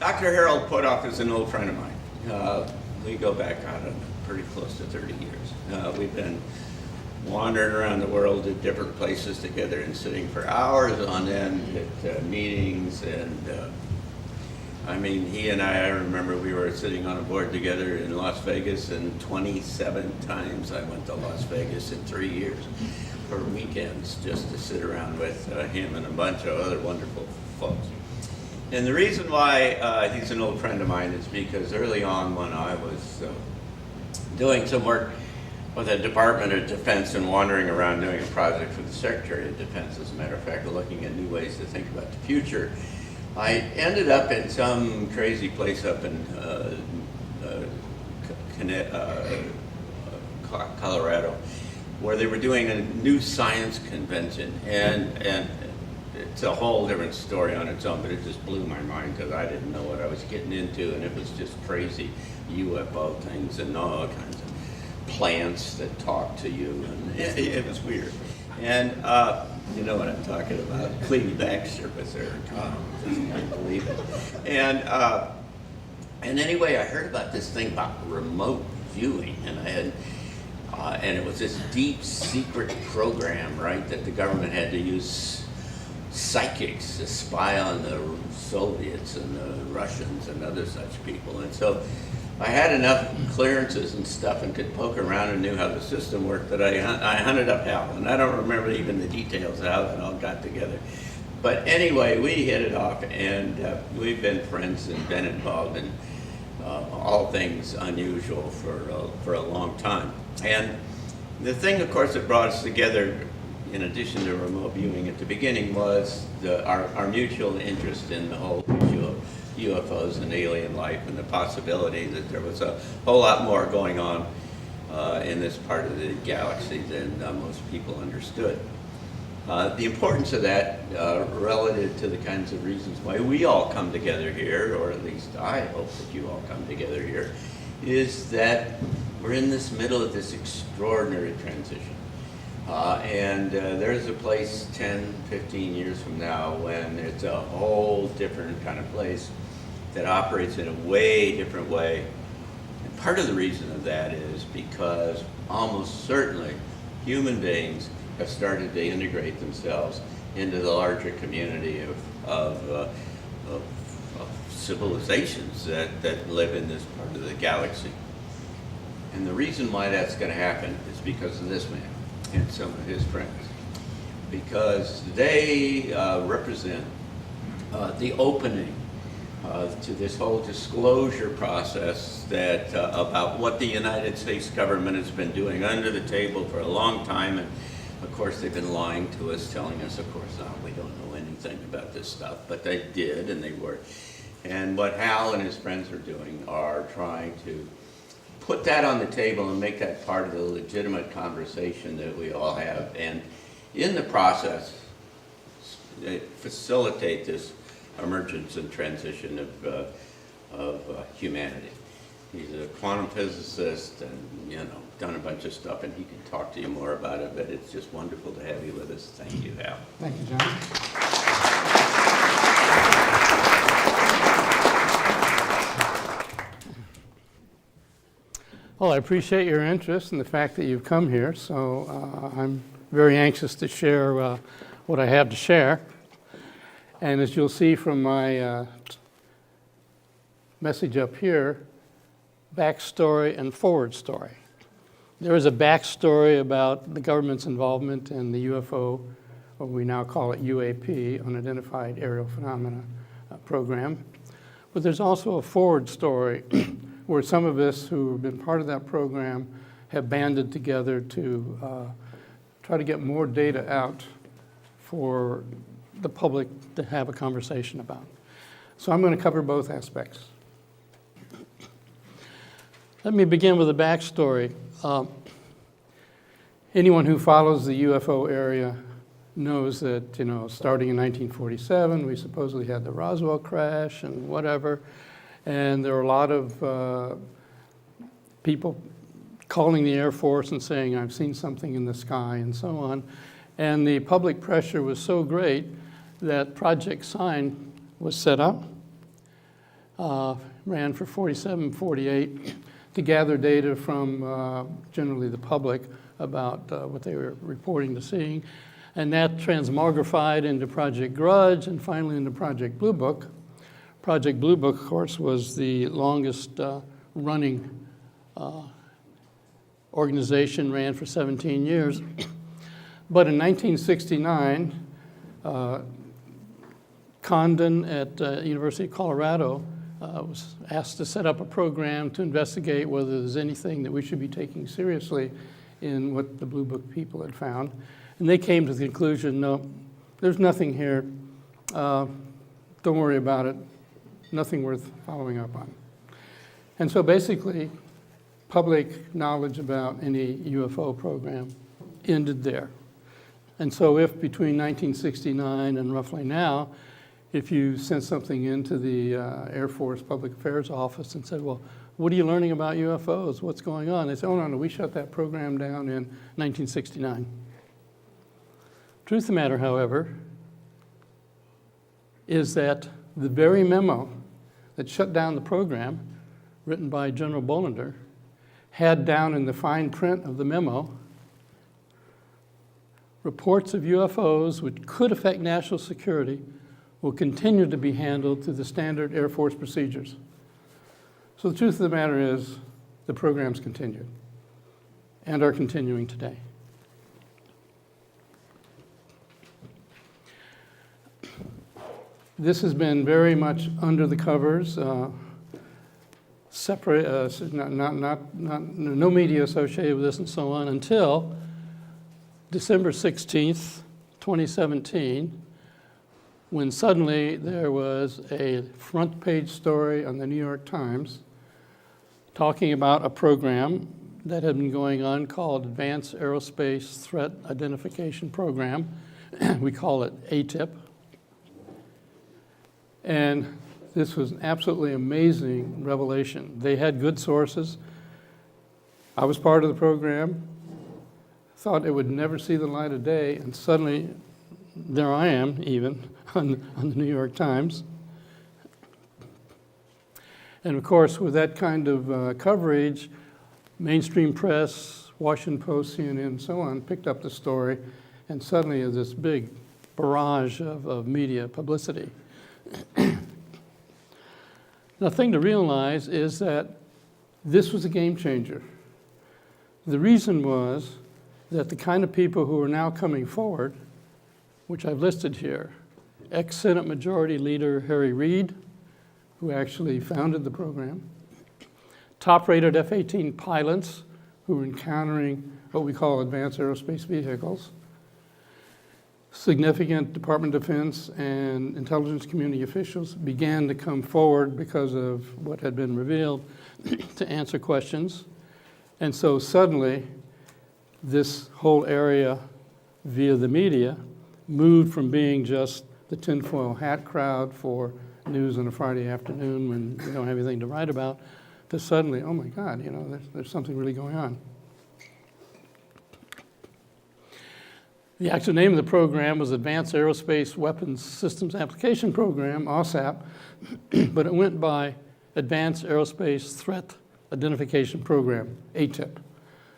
Dr. Harold Puthoff is an old friend of mine. We go back on pretty close to 30 years. We've been wandering around the world at different places together and sitting for hours on end at meetings. And I mean, he and I remember we were sitting on a board together in Las Vegas, and 27 times I went to Las Vegas in 3 years for weekends just to sit around with him and a bunch of other wonderful folks. And the reason why he's an old friend of mine is because early on when I was doing some work with the Department of Defense and wandering around doing a project for the Secretary of Defense, as a matter of fact, looking at new ways to think about the future, I ended up in some crazy place up in Colorado, where they were doing a new science convention, and it's a whole different story on its own, but it just blew my mind because I didn't know what I was getting into, and it was just crazy UFO things and all kinds of plants that talk to you, and it was weird. And you know what I'm talking about. Cleve Baxter was there. Just can't believe it. And anyway, I heard about this thing about remote viewing, and it was this deep secret program, right, that the government had to use psychics to spy on the Soviets and the Russians and other such people. And so I had enough clearances and stuff and could poke around and knew how the system worked that I hunted up Hal. And I don't remember even the details of how that all got together. But anyway, we hit it off, and we've been friends and been involved in all things unusual for a long time. And the thing, of course, that brought us together, in addition to remote viewing at the beginning, was our mutual interest in the whole issue of UFOs and alien life, and the possibility that there was a whole lot more going on in this part of the galaxy than most people understood. The importance of that relative to the kinds of reasons why we all come together here, or at least I hope that you all come together here, is that we're in this middle of this extraordinary transition. And there's a place 10, 15 years from now when it's a whole different kind of place that operates in a way different way. And part of the reason of that is because almost certainly human beings have started to integrate themselves into the larger community of civilizations that live in this part of the galaxy. And the reason why that's going to happen is because of this man and some of his friends, because they represent the opening to this whole disclosure process that about what the United States government has been doing under the table for a long time. And of course they've been lying to us, telling us, of course, we don't know anything about this stuff, but they did, and they were. And what Hal and his friends are doing are trying to put that on the table and make that part of the legitimate conversation that we all have, and in the process facilitate this emergence and transition of humanity. He's a quantum physicist and done a bunch of stuff, and he can talk to you more about it, but it's just wonderful to have you with us. Thank you, Hal. Thank you, John. Well, I appreciate your interest and the fact that you've come here, so I'm very anxious to share what I have to share. And as you'll see from my message up here, backstory and forward story. There is a backstory about the government's involvement in the UFO, or we now call it UAP, Unidentified Aerial Phenomena program. But there's also a forward story where some of us who have been part of that program have banded together to try to get more data out for the public to have a conversation about. So I'm going to cover both aspects. Let me begin with a backstory. Anyone who follows the UFO area knows that, starting in 1947, we supposedly had the Roswell crash and whatever. And there were a lot of people calling the Air Force and saying, I've seen something in the sky and so on. And the public pressure was so great that Project Sign was set up. ran for 47, 48 to gather data from generally the public about what they were reporting to seeing. And that transmogrified into Project Grudge and finally into Project Blue Book. Project Blue Book, of course, was the longest running organization, ran for 17 years. But in 1969, Condon at University of Colorado was asked to set up a program to investigate whether there's anything that we should be taking seriously in what the Blue Book people had found. And they came to the conclusion, no, there's nothing here. Don't worry about it. Nothing worth following up on. And so basically, public knowledge about any UFO program ended there. And so if between 1969 and roughly now, if you sent something into the Air Force Public Affairs Office and said, well, what are you learning about UFOs? What's going on? They say, oh, no, we shut that program down in 1969. Truth of the matter, however, is that the very memo that shut down the program, written by General Bolender, had down in the fine print of the memo reports of UFOs which could affect national security will continue to be handled through the standard Air Force procedures. So the truth of the matter is the programs continued and are continuing today. This has been very much under the covers, separate, no media associated with this and so on until December 16th, 2017, when suddenly there was a front page story on the New York Times talking about a program that had been going on called Advanced Aerospace Threat Identification Program. We call it AATIP. And this was an absolutely amazing revelation. They had good sources. I was part of the program, thought it would never see the light of day, and suddenly there I am even on the New York Times. And of course, with that kind of coverage, mainstream press, Washington Post, CNN, and so on, picked up the story, and suddenly this big barrage of media publicity. The thing to realize is that this was a game changer. The reason was that the kind of people who are now coming forward, which I've listed here, ex-Senate Majority Leader Harry Reid, who actually founded the program, top-rated F-18 pilots who were encountering what we call advanced aerospace vehicles, significant Department of Defense and intelligence community officials began to come forward because of what had been revealed to answer questions. And so suddenly, this whole area via the media moved from being just the tinfoil hat crowd for news on a Friday afternoon when we don't have anything to write about, to suddenly, oh my God, you know, there's something really going on. The actual name of the program was Advanced Aerospace Weapons Systems Application Program, AAWSAP, but it went by Advanced Aerospace Threat Identification Program, AATIP.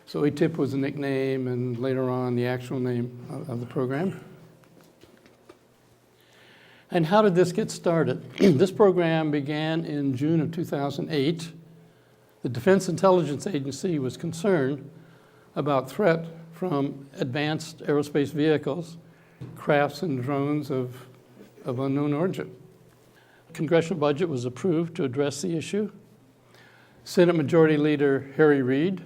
So AATIP was a nickname and later on the actual name of the program. And how did this get started? This program began in June of 2008. The Defense Intelligence Agency was concerned about threat from advanced aerospace vehicles, crafts and drones of unknown origin. Congressional budget was approved to address the issue. Senate Majority Leader Harry Reid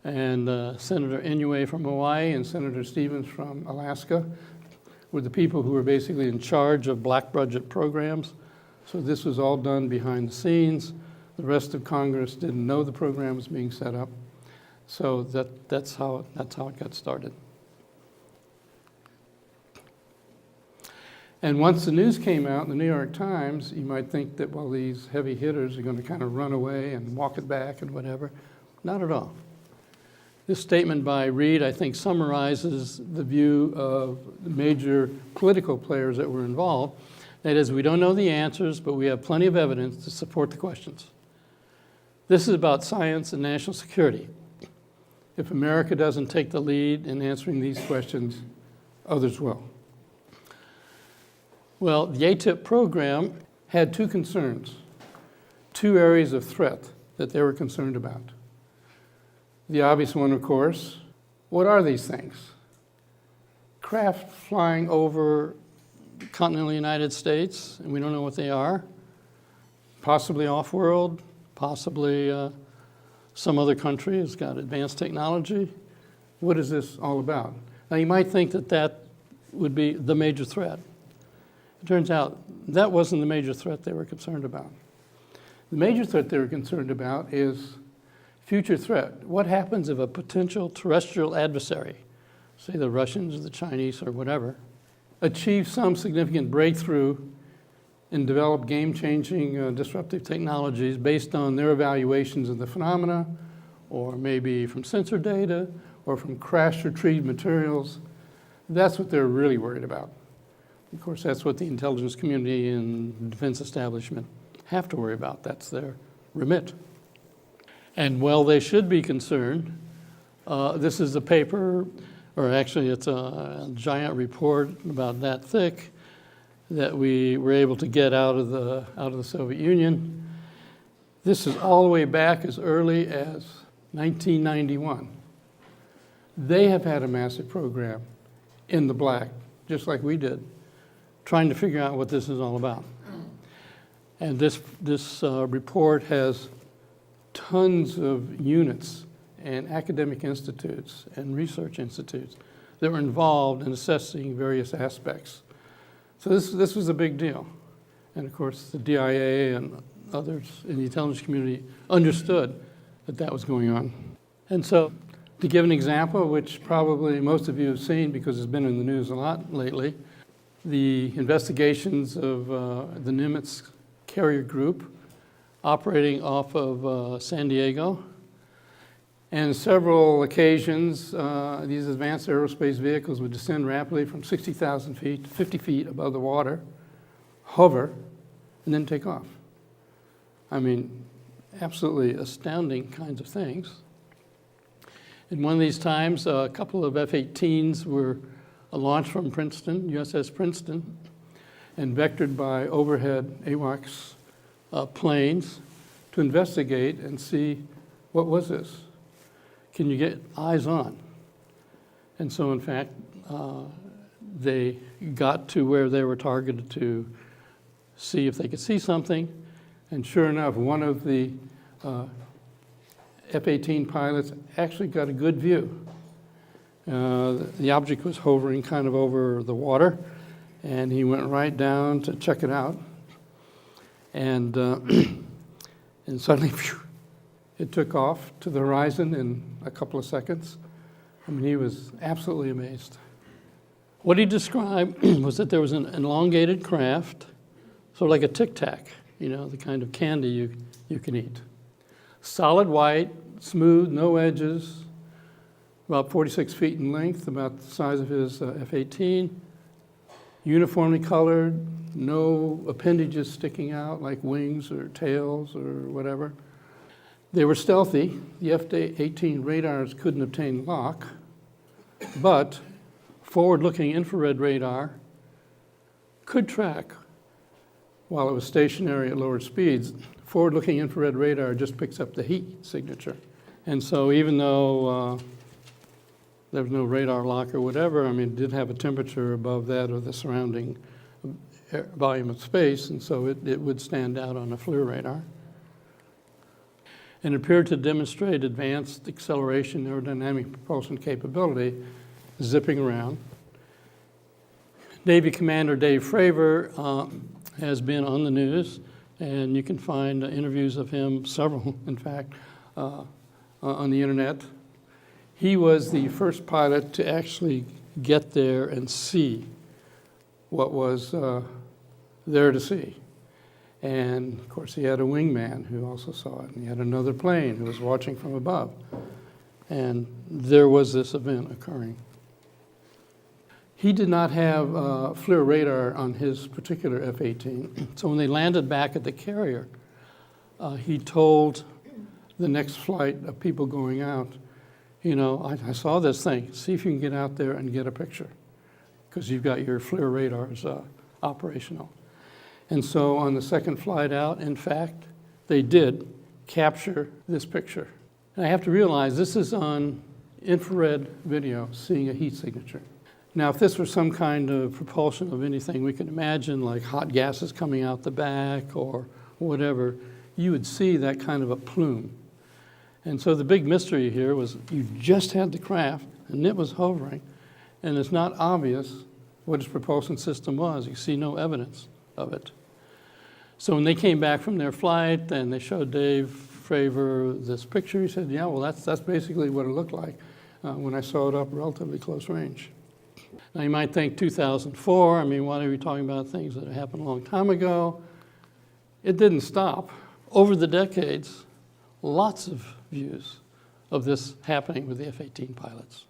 and Senator Inouye from Hawaii and Senator Stevens from Alaska were the people who were basically in charge of black budget programs. So this was all done behind the scenes. The rest of Congress didn't know the program was being set up. So that's how it got started. And once the news came out in the New York Times, you might think that, well, these heavy hitters are going to kind of run away and walk it back and whatever. Not at all. This statement by Reid, I think, summarizes the view of the major political players that were involved. That is, we don't know the answers, but we have plenty of evidence to support the questions. This is about science and national security. If America doesn't take the lead in answering these questions, others will. Well, the AATIP program had two concerns, two areas of threat that they were concerned about. The obvious one, of course, what are these things? Craft flying over the continental United States, and we don't know what they are. Possibly off-world, possibly some other country has got advanced technology. What is this all about? Now, you might think that that would be the major threat. It turns out that wasn't the major threat they were concerned about. The major threat they were concerned about is future threat. What happens if a potential terrestrial adversary, say the Russians or the Chinese or whatever, achieve some significant breakthrough and develop game-changing disruptive technologies based on their evaluations of the phenomena, or maybe from sensor data, or from crash-retrieved materials? That's what they're really worried about. Of course, that's what the intelligence community and defense establishment have to worry about. That's their remit. And while they should be concerned, this is a paper, or actually it's a giant report about that thick that we were able to get out of the Soviet Union. This is all the way back as early as 1991. They have had a massive program in the black, just like we did, trying to figure out what this is all about. And this report has tons of units and academic institutes and research institutes that were involved in assessing various aspects. So this was a big deal. And of course, the DIA and others in the intelligence community understood that that was going on. And so, to give an example, which probably most of you have seen because it's been in the news a lot lately, the investigations of the Nimitz carrier group operating off of San Diego. And several occasions, these advanced aerospace vehicles would descend rapidly from 60,000 feet to 50 feet above the water, hover, and then take off. I mean, absolutely astounding kinds of things. And one of these times, a couple of F-18s were launched from Princeton, USS Princeton, and vectored by overhead AWACS planes to investigate and see what was this. Can you get eyes on? And so, in fact, they got to where they were targeted to see if they could see something. And sure enough, one of the F-18 pilots actually got a good view. The object was hovering kind of over the water, and he went right down to check it out. And, and suddenly, phew, it took off to the horizon in a couple of seconds. I mean, he was absolutely amazed. What he described was that there was an elongated craft, sort of like a Tic Tac, you know, the kind of candy you can eat. Solid white, smooth, no edges, about 46 feet in length, about the size of his F-18, uniformly colored, no appendages sticking out like wings or tails or whatever. They were stealthy. The F-18 radars couldn't obtain lock, but forward-looking infrared radar could track while it was stationary at lower speeds. Forward-looking infrared radar just picks up the heat signature. And so even though there was no radar lock or whatever, I mean, it did have a temperature above that of the surrounding volume of space, and so it would stand out on a FLIR radar. And appeared to demonstrate advanced acceleration aerodynamic propulsion capability, zipping around. Navy Commander Dave Fravor has been on the news, and you can find interviews of him, several in fact, on the internet. He was the first pilot to actually get there and see what was there to see. And of course, he had a wingman who also saw it, and he had another plane who was watching from above. And there was this event occurring. He did not have FLIR radar on his particular F-18. So when they landed back at the carrier, he told the next flight of people going out, you know, I saw this thing. See if you can get out there and get a picture, because you've got your FLIR radars operational. And so on the second flight out, in fact, they did capture this picture. And I have to realize this is on infrared video, seeing a heat signature. Now, if this were some kind of propulsion of anything we can imagine, like hot gases coming out the back or whatever, you would see that kind of a plume. And so the big mystery here was you just had the craft, and it was hovering, and it's not obvious what its propulsion system was. You see no evidence of it. So when they came back from their flight and they showed Dave Fravor this picture, he said, yeah, well, that's basically what it looked like when I saw it up relatively close range. Now, you might think 2004, I mean, why are we talking about things that happened a long time ago? It didn't stop. Over the decades, lots of views of this happening with the F-18 pilots.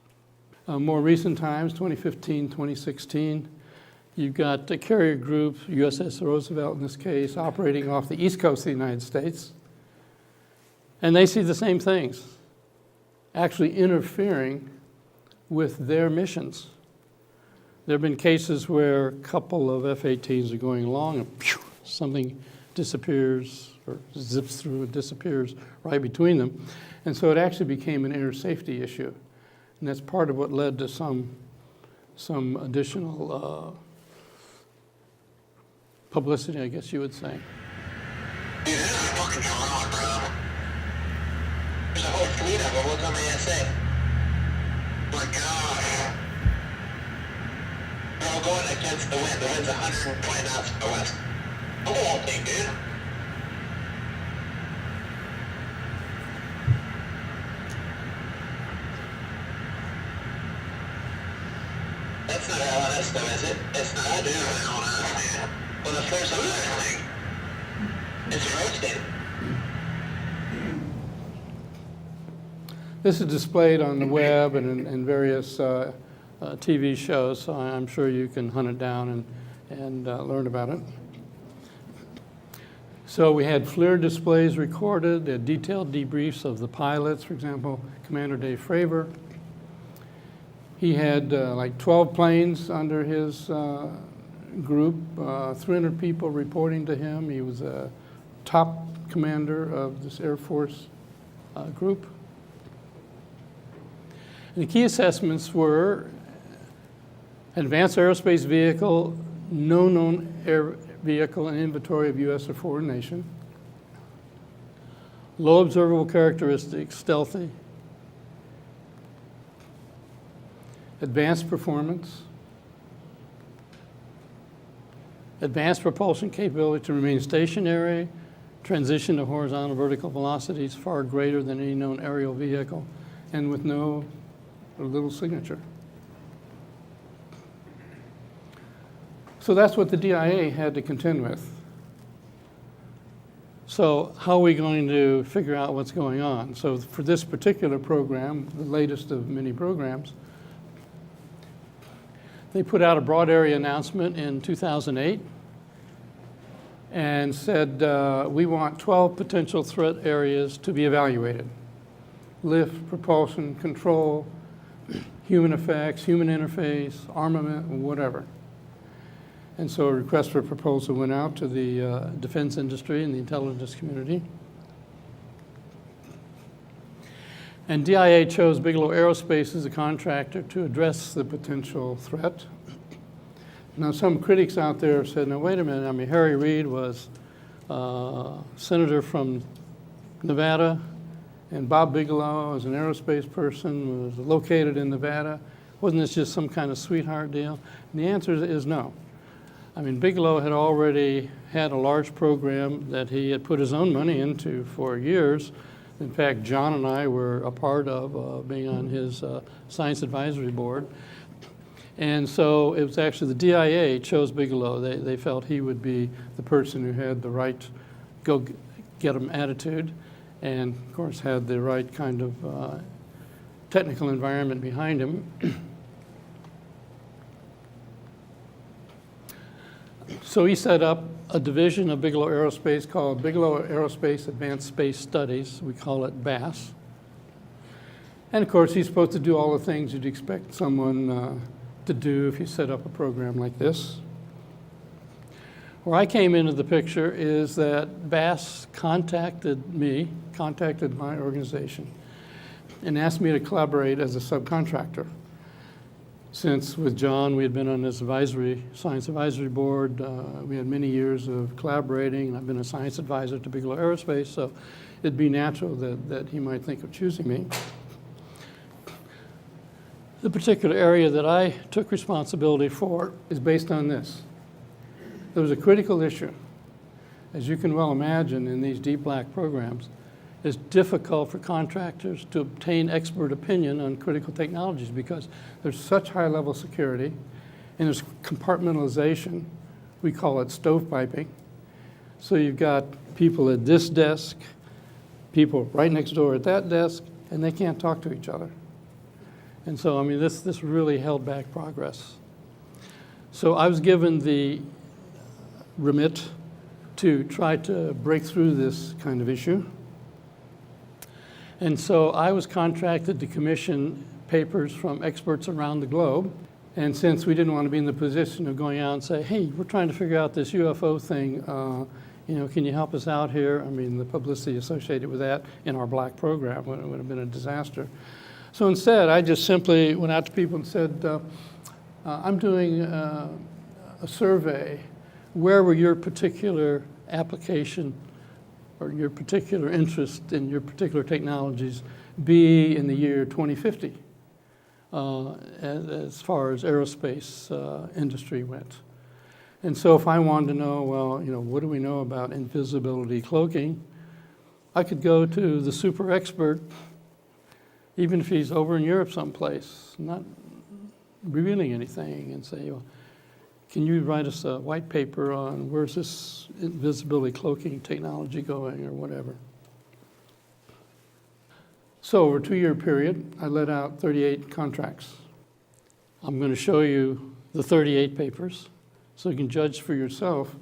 More recent times, 2015, 2016, you've got the carrier group, USS Roosevelt in this case, operating off the east coast of the United States. And they see the same things, actually interfering with their missions. There have been cases where a couple of F-18s are going along and phew, something disappears or zips through and disappears right between them. And so it actually became an air safety issue. And that's part of what led to some additional publicity, I guess you would say. Dude, this is fucking wrong, bro. There's a whole fleet of them. Look on the SA. My gosh. We're all going against the wind. The wind's 120 knots to the west. The whole thing, dude. That's not LNS though, is it? It's not. I do LNS, dude. Well, the first other thing, it's rotating. This is displayed on the web and in various TV shows, so I'm sure you can hunt it down and learn about it. So we had FLIR displays recorded, detailed debriefs of the pilots, for example, Commander Dave Fravor. He had like 12 planes under his group, 300 people reporting to him. He was a top commander of this Air Force group. And the key assessments were advanced aerospace vehicle, no known air vehicle and inventory of U.S. or foreign nation, low observable characteristics, stealthy, advanced performance, advanced propulsion capability to remain stationary, transition to horizontal vertical velocities far greater than any known aerial vehicle, and with no or little signature. So that's what the DIA had to contend with. So how are we going to figure out what's going on? So for this particular program, the latest of many programs, they put out a broad area announcement in 2008 and said, we want 12 potential threat areas to be evaluated. Lift, propulsion, control, human effects, human interface, armament, whatever. And so a request for proposal went out to the defense industry and the intelligence community. And DIA chose Bigelow Aerospace as a contractor to address the potential threat. Now, some critics out there have said, now, wait a minute. I mean, Harry Reid was senator from Nevada, and Bob Bigelow, as an aerospace person, was located in Nevada. Wasn't this just some kind of sweetheart deal? And the answer is no. I mean, Bigelow had already had a large program that he had put his own money into for years. In fact, John and I were a part of being on his science advisory board. And so it was actually the DIA chose Bigelow. They felt he would be the person who had the right go-get-'em attitude and, of course, had the right kind of technical environment behind him. So he set up a division of Bigelow Aerospace called Bigelow Aerospace Advanced Space Studies. We call it BASS. And of course, he's supposed to do all the things you'd expect someone to do if you set up a program like this. Where I came into the picture is that BASS contacted my organization, and asked me to collaborate as a subcontractor. Since with John, we had been on this science advisory board. We had many years of collaborating, and I've been a science advisor to Bigelow Aerospace, so it'd be natural that he might think of choosing me. The particular area that I took responsibility for is based on this. There was a critical issue. As you can well imagine, in these deep black programs, it's difficult for contractors to obtain expert opinion on critical technologies because there's such high level security and there's compartmentalization. We call it stovepiping. So you've got people at this desk, people right next door at that desk, and they can't talk to each other. And so, I mean, this really held back progress. So I was given the remit to try to break through this kind of issue. And so I was contracted to commission papers from experts around the globe. And since we didn't want to be in the position of going out and say, hey, we're trying to figure out this UFO thing, can you help us out here? I mean, the publicity associated with that in our black program would have been a disaster. So instead, I just simply went out to people and said, I'm doing a survey. Where will your particular application or your particular interest in your particular technologies be in the year 2050 as far as aerospace industry went? And so if I wanted to know, well, what do we know about invisibility cloaking, I could go to the super expert, even if he's over in Europe someplace, not revealing anything, and say, well, can you write us a white paper on where's this invisibility cloaking technology going or whatever? So over a 2-year period, I let out 38 contracts. I'm going to show you the 38 papers so you can judge for yourself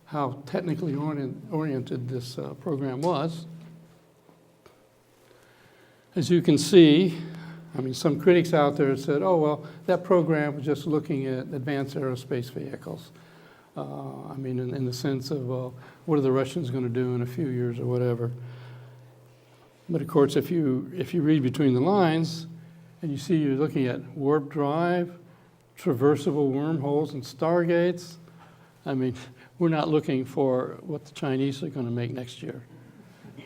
how technically oriented this program was. As you can see, I mean, some critics out there said, oh, well, that program was just looking at advanced aerospace vehicles. I mean, in the sense of, well, what are the Russians going to do in a few years or whatever? But of course, if you read between the lines and you see you're looking at warp drive, traversable wormholes and stargates, I mean, we're not looking for what the Chinese are going to make next year.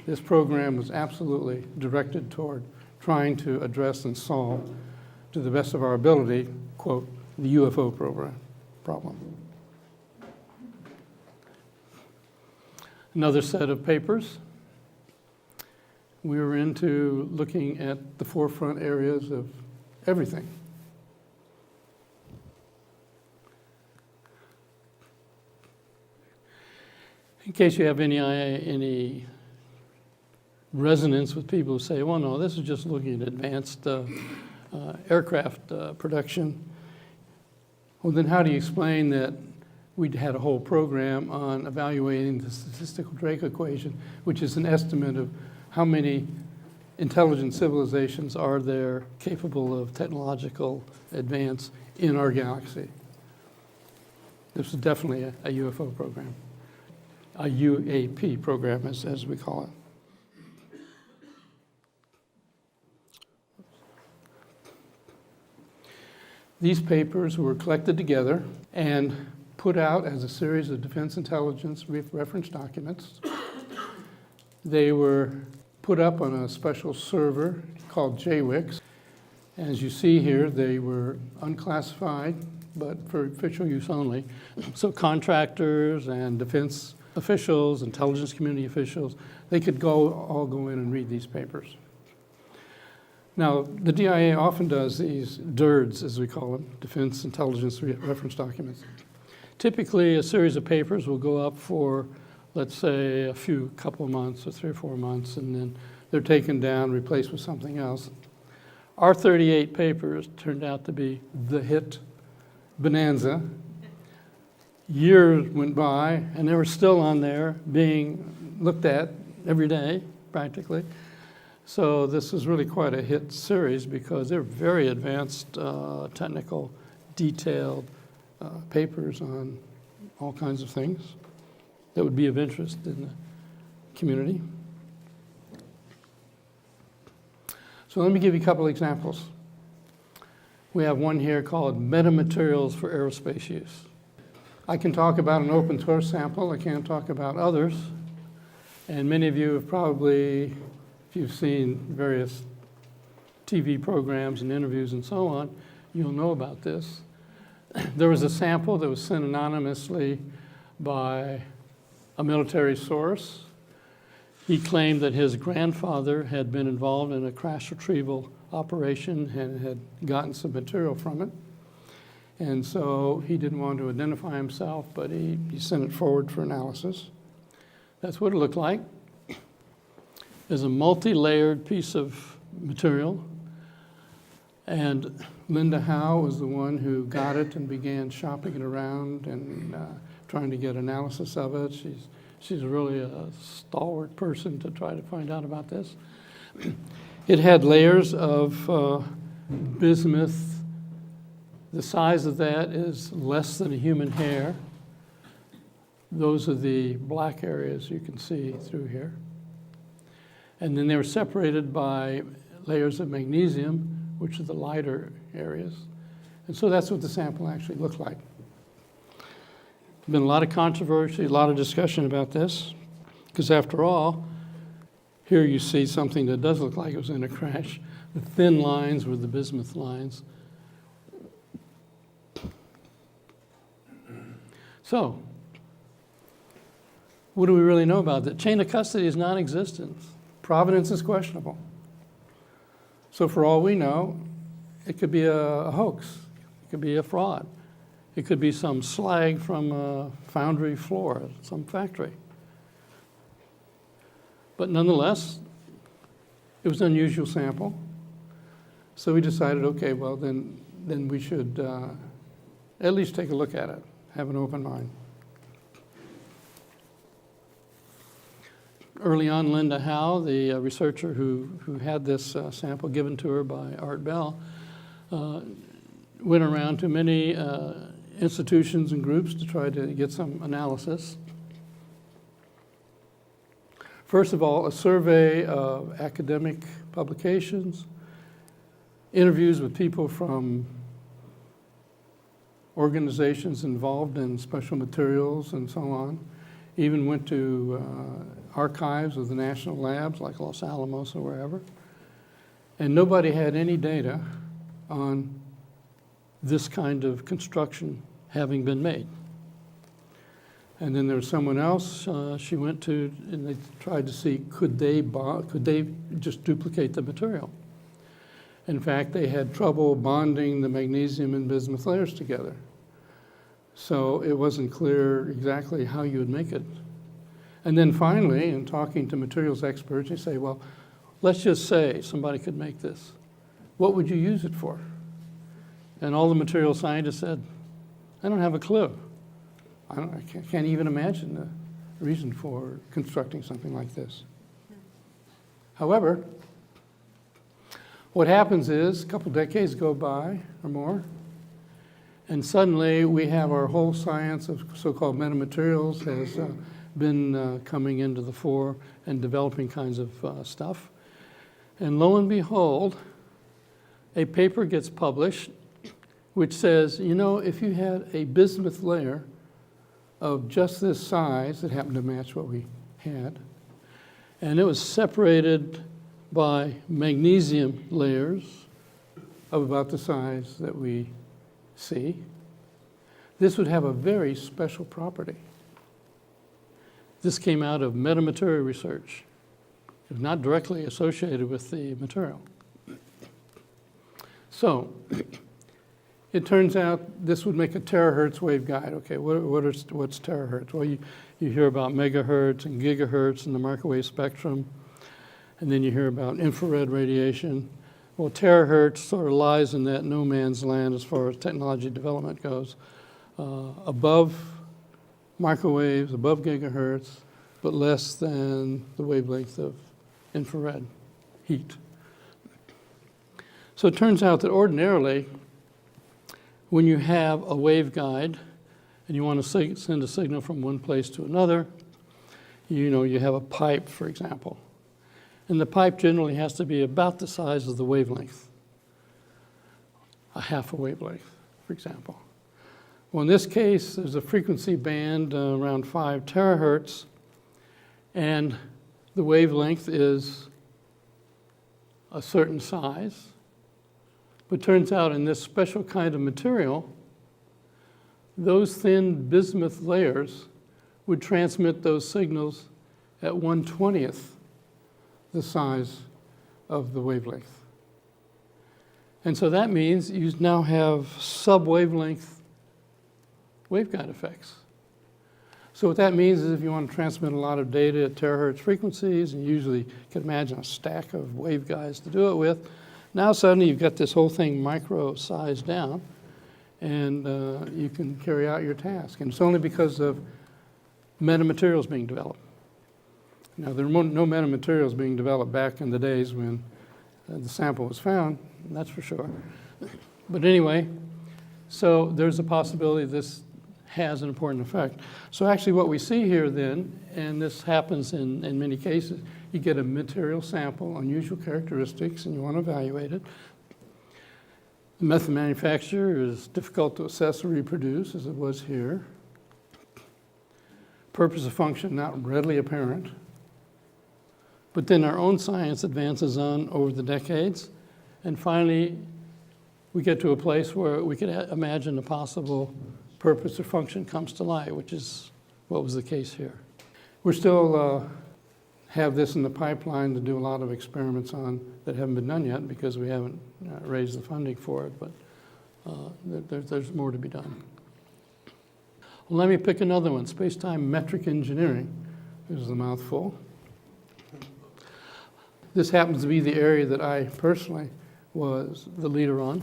This program was absolutely directed toward trying to address and solve, to the best of our ability, quote, the UFO problem. Another set of papers. We were into looking at the forefront areas of everything. In case you have any resonance with people who say, well, no, this is just looking at advanced aircraft production. Well, then how do you explain that we'd had a whole program on evaluating the statistical Drake equation, which is an estimate of how many intelligent civilizations are there capable of technological advance in our galaxy? This is definitely a UFO program, a UAP program, as we call it. These papers were collected together and put out as a series of defense intelligence reference documents. They were put up on a special server called JWIX. As you see here, they were unclassified, but for official use only. So contractors and defense officials, intelligence community officials, they could all go in and read these papers. Now, the DIA often does these DIRDs, as we call them, Defense Intelligence Reference Documents. Typically, a series of papers will go up for, let's say, couple of months or 3 or 4 months, and then they're taken down, replaced with something else. Our 38 papers turned out to be the hit bonanza. Years went by, and they were still on there being looked at every day, practically. So this is really quite a hit series because they're very advanced, technical, detailed papers on all kinds of things that would be of interest in the community. So let me give you a couple examples. We have one here called Metamaterials for Aerospace Use. I can talk about an open source sample. I can't talk about others. And many of you have probably, if you've seen various TV programs and interviews and so on, you'll know about this. There was a sample that was sent anonymously by a military source. He claimed that his grandfather had been involved in a crash retrieval operation and had gotten some material from it. And so he didn't want to identify himself, but he sent it forward for analysis. That's what it looked like. There's a multi-layered piece of material. And Linda Howe was the one who got it and began shopping it around and trying to get analysis of it. She's really a stalwart person to try to find out about this. It had layers of bismuth. The size of that is less than a human hair. Those are the black areas you can see through here. And then they were separated by layers of magnesium, which are the lighter areas. And so that's what the sample actually looked like. There's been a lot of controversy, a lot of discussion about this, because after all, here you see something that does look like it was in a crash. The thin lines were the bismuth lines. So, what do we really know about that? Chain of custody is non-existent. Provenance is questionable. So for all we know, it could be a hoax. It could be a fraud. It could be some slag from a foundry floor at some factory. But nonetheless, it was an unusual sample. So we decided, okay, well, then we should at least take a look at it, have an open mind. Early on, Linda Howe, the researcher who had this sample given to her by Art Bell, went around to many institutions and groups to try to get some analysis. First of all, a survey of academic publications, interviews with people from organizations involved in special materials and so on, even went to archives of the national labs like Los Alamos or wherever, and nobody had any data on this kind of construction having been made. And then there was someone else she went to, and they tried to see could they just duplicate the material. In fact, they had trouble bonding the magnesium and bismuth layers together. So it wasn't clear exactly how you would make it. And then finally, in talking to materials experts, they say, well, let's just say somebody could make this. What would you use it for? And all the material scientists said, I don't have a clue. I can't even imagine the reason for constructing something like this. However, what happens is a couple decades go by or more, and suddenly we have our whole science of so-called metamaterials has been coming into the fore and developing kinds of stuff. And lo and behold, a paper gets published which says, you know, if you had a bismuth layer of just this size, that happened to match what we had, and it was separated by magnesium layers of about the size that we see, this would have a very special property. This came out of metamaterial research. It was not directly associated with the material. So, it turns out this would make a terahertz waveguide. Okay, what's terahertz? Well, you hear about megahertz and gigahertz in the microwave spectrum, and then you hear about infrared radiation. Well, terahertz sort of lies in that no man's land as far as technology development goes. Above microwaves above gigahertz, but less than the wavelength of infrared heat. So it turns out that ordinarily, when you have a waveguide and you want to send a signal from one place to another, you have a pipe, for example. And the pipe generally has to be about the size of the wavelength, a half a wavelength, for example. Well, in this case, there's a frequency band around 5 terahertz, and the wavelength is a certain size. But turns out in this special kind of material, those thin bismuth layers would transmit those signals at 1/20th the size of the wavelength. And so that means you now have sub-wavelength waveguide effects. So what that means is if you want to transmit a lot of data at terahertz frequencies, and you usually can imagine a stack of waveguides to do it with, now suddenly you've got this whole thing micro-sized down, and you can carry out your task. And it's only because of metamaterials being developed. Now, there were no metamaterials being developed back in the days when the sample was found, that's for sure. But anyway, so there's a possibility this has an important effect. So actually what we see here then, and this happens in many cases, you get a material sample, unusual characteristics, and you want to evaluate it. The method of manufacture is difficult to assess or reproduce, as it was here. Purpose of function not readily apparent. But then our own science advances on over the decades, and finally we get to a place where we can imagine a possible purpose or function comes to light, which is what was the case here. We're still have this in the pipeline to do a lot of experiments on that haven't been done yet because we haven't raised the funding for it, but there's more to be done. Well, let me pick another one, space-time metric engineering. This is a mouthful. This happens to be the area that I personally was the leader on.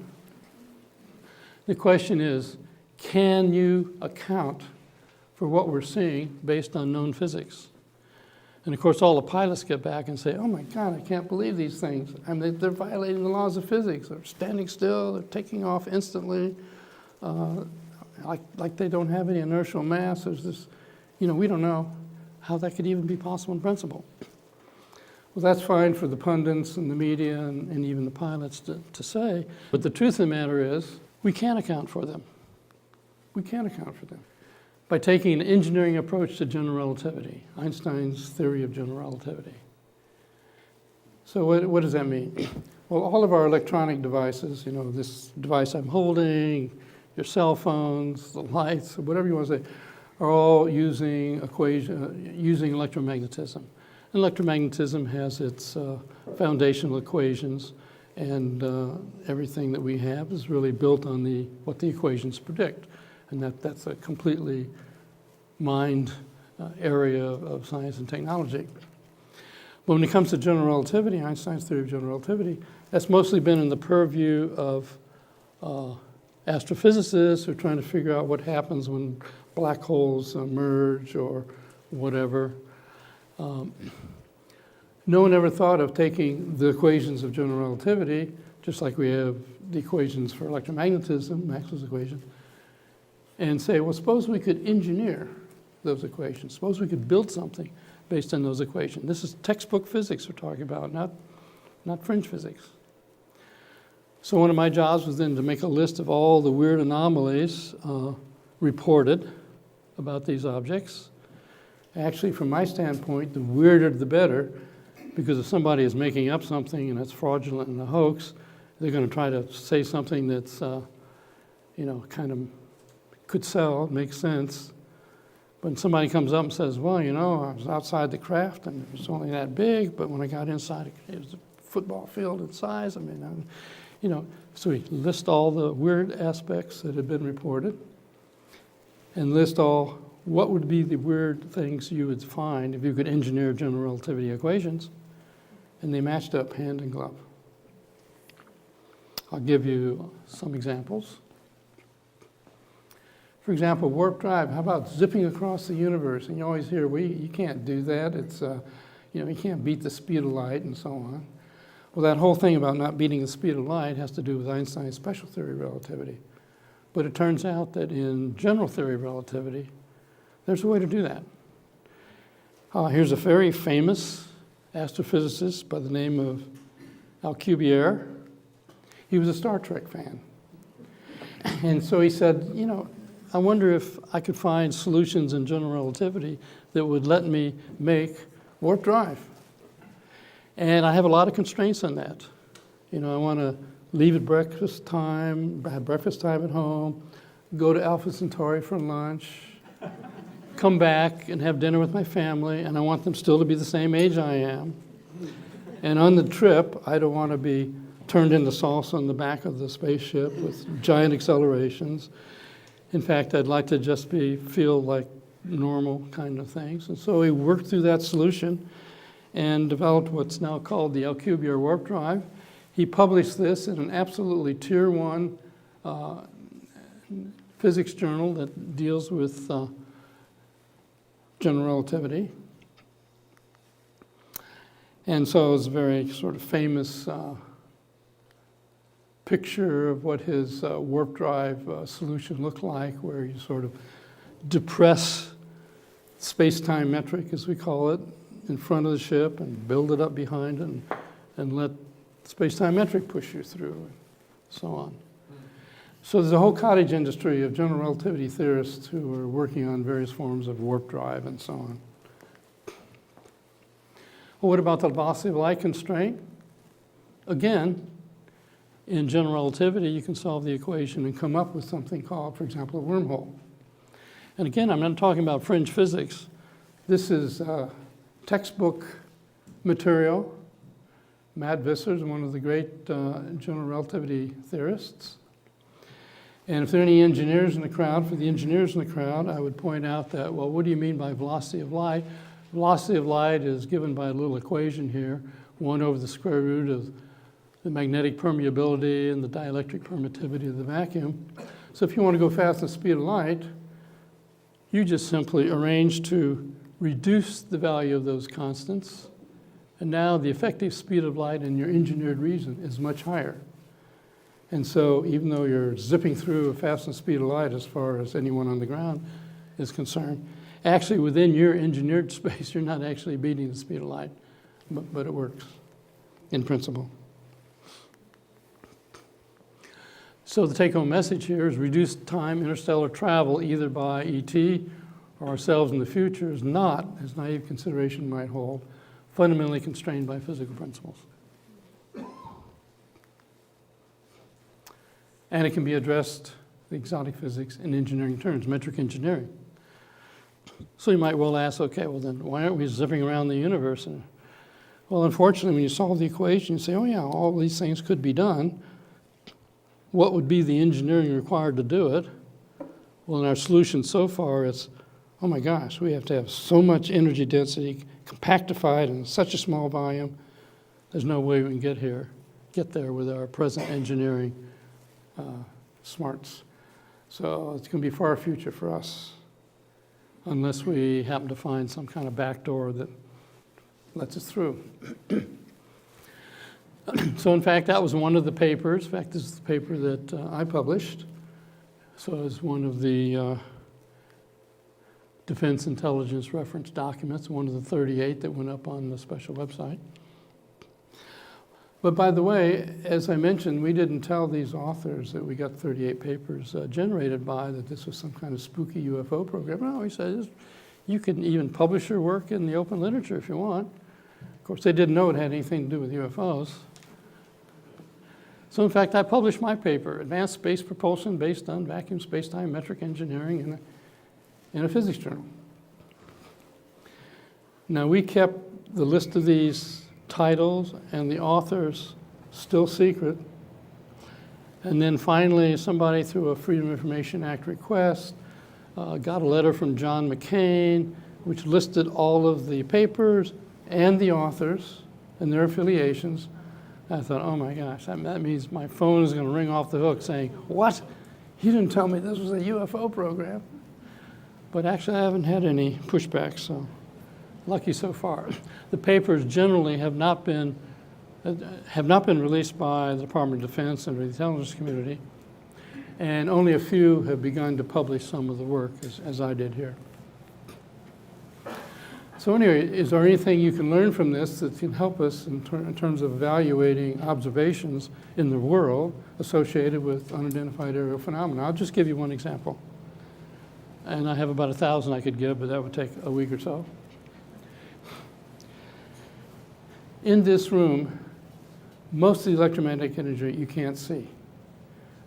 The question is, can you account for what we're seeing based on known physics? And of course, all the pilots get back and say, oh my God, I can't believe these things. I mean, they're violating the laws of physics. They're standing still, they're taking off instantly, like they don't have any inertial mass. There's this, we don't know how that could even be possible in principle. Well, that's fine for the pundits and the media and even the pilots to say. But the truth of the matter is, we can't account for them. We can't account for them. By taking an engineering approach to general relativity, Einstein's theory of general relativity. So what does that mean? Well, all of our electronic devices, this device I'm holding, your cell phones, the lights, whatever you want to say, are all using electromagnetism. And electromagnetism has its foundational equations, and everything that we have is really built on what the equations predict. And that's a completely mined area of science and technology. But when it comes to general relativity, Einstein's theory of general relativity, that's mostly been in the purview of astrophysicists who are trying to figure out what happens when black holes merge or whatever. No one ever thought of taking the equations of general relativity, just like we have the equations for electromagnetism, Maxwell's equation, and say, well, suppose we could engineer those equations. Suppose we could build something based on those equations. This is textbook physics we're talking about, not fringe physics. So one of my jobs was then to make a list of all the weird anomalies reported about these objects. Actually, from my standpoint, the weirder the better, because if somebody is making up something and it's fraudulent and a hoax, they're going to try to say something that's, kind of could sell, makes sense. But when somebody comes up and says, well, I was outside the craft and it was only that big, but when I got inside, it was a football field in size. So we list all the weird aspects that have been reported and list all what would be the weird things you would find if you could engineer general relativity equations, and they matched up hand in glove. I'll give you some examples. For example, warp drive, how about zipping across the universe? And you always hear, you can't do that. It's, you can't beat the speed of light and so on. Well, that whole thing about not beating the speed of light has to do with Einstein's special theory of relativity. But it turns out that in general theory of relativity, there's a way to do that. Here's a very famous astrophysicist by the name of Alcubierre. He was a Star Trek fan. And so he said, I wonder if I could find solutions in general relativity that would let me make warp drive. And I have a lot of constraints on that. I want to leave at breakfast time, have breakfast time at home, go to Alpha Centauri for lunch, come back and have dinner with my family, and I want them still to be the same age I am. And on the trip, I don't want to be turned into salsa on the back of the spaceship with giant accelerations. In fact, I'd like to just feel like normal kind of things. And so we worked through that solution and developed what's now called the Alcubierre warp drive. He published this in an absolutely tier 1 physics journal that deals with general relativity. And so it's a very sort of famous picture of what his warp drive solution looked like, where you sort of depress space-time metric, as we call it, in front of the ship and build it up behind it and let space-time metric push you through and so on. So there's a whole cottage industry of general relativity theorists who are working on various forms of warp drive and so on. Well, what about the velocity of light constraint? Again, in general relativity, you can solve the equation and come up with something called, for example, a wormhole. And again, I'm not talking about fringe physics. This is textbook material. Matt Visser is one of the great general relativity theorists. And if there are any engineers in the crowd, for the engineers in the crowd, I would point out that, well, what do you mean by velocity of light? Velocity of light is given by a little equation here, 1 over the square root of the magnetic permeability and the dielectric permittivity of the vacuum. So if you want to go fast the speed of light, you just simply arrange to reduce the value of those constants. And now the effective speed of light in your engineered region is much higher. And so even though you're zipping through a fastest speed of light as far as anyone on the ground is concerned, actually within your engineered space, you're not actually beating the speed of light, but it works in principle. So the take-home message here is reduced time interstellar travel either by ET or ourselves in the future is not, as naive consideration might hold, fundamentally constrained by physical principles. And it can be addressed, the exotic physics, in engineering terms, metric engineering. So you might well ask, okay, well then why aren't we zipping around the universe? Well, unfortunately, when you solve the equation, you say, oh yeah, all these things could be done. What would be the engineering required to do it? Well, in our solution so far, it's, oh my gosh, we have to have so much energy density compactified in such a small volume. There's no way we can get there with our present engineering smarts. So it's going to be far future for us, unless we happen to find some kind of back door that lets us through. So in fact, that was one of the papers. In fact, this is the paper that I published. So it's one of the Defense Intelligence Reference documents, one of the 38 that went up on the special website. But by the way, as I mentioned, we didn't tell these authors that we got 38 papers generated by, that this was some kind of spooky UFO program. No, we said, you can even publish your work in the open literature if you want. Of course, they didn't know it had anything to do with UFOs. So in fact, I published my paper, Advanced Space Propulsion Based on Vacuum Spacetime Metric Engineering, in a physics journal. Now, we kept the list of these titles and the authors still secret. And then finally, somebody through a Freedom of Information Act request got a letter from John McCain, which listed all of the papers and the authors and their affiliations. I thought, oh my gosh, that means my phone is going to ring off the hook saying, what? you didn't tell me this was a UFO program. But actually, I haven't had any pushback, so lucky so far. The papers generally have not been released by the Department of Defense and the intelligence community, and only a few have begun to publish some of the work, as I did here. So anyway, is there anything you can learn from this that can help us in terms of evaluating observations in the world associated with unidentified aerial phenomena? I'll just give you one example. And I have about 1,000 I could give, but that would take a week or so. In this room, most of the electromagnetic energy you can't see.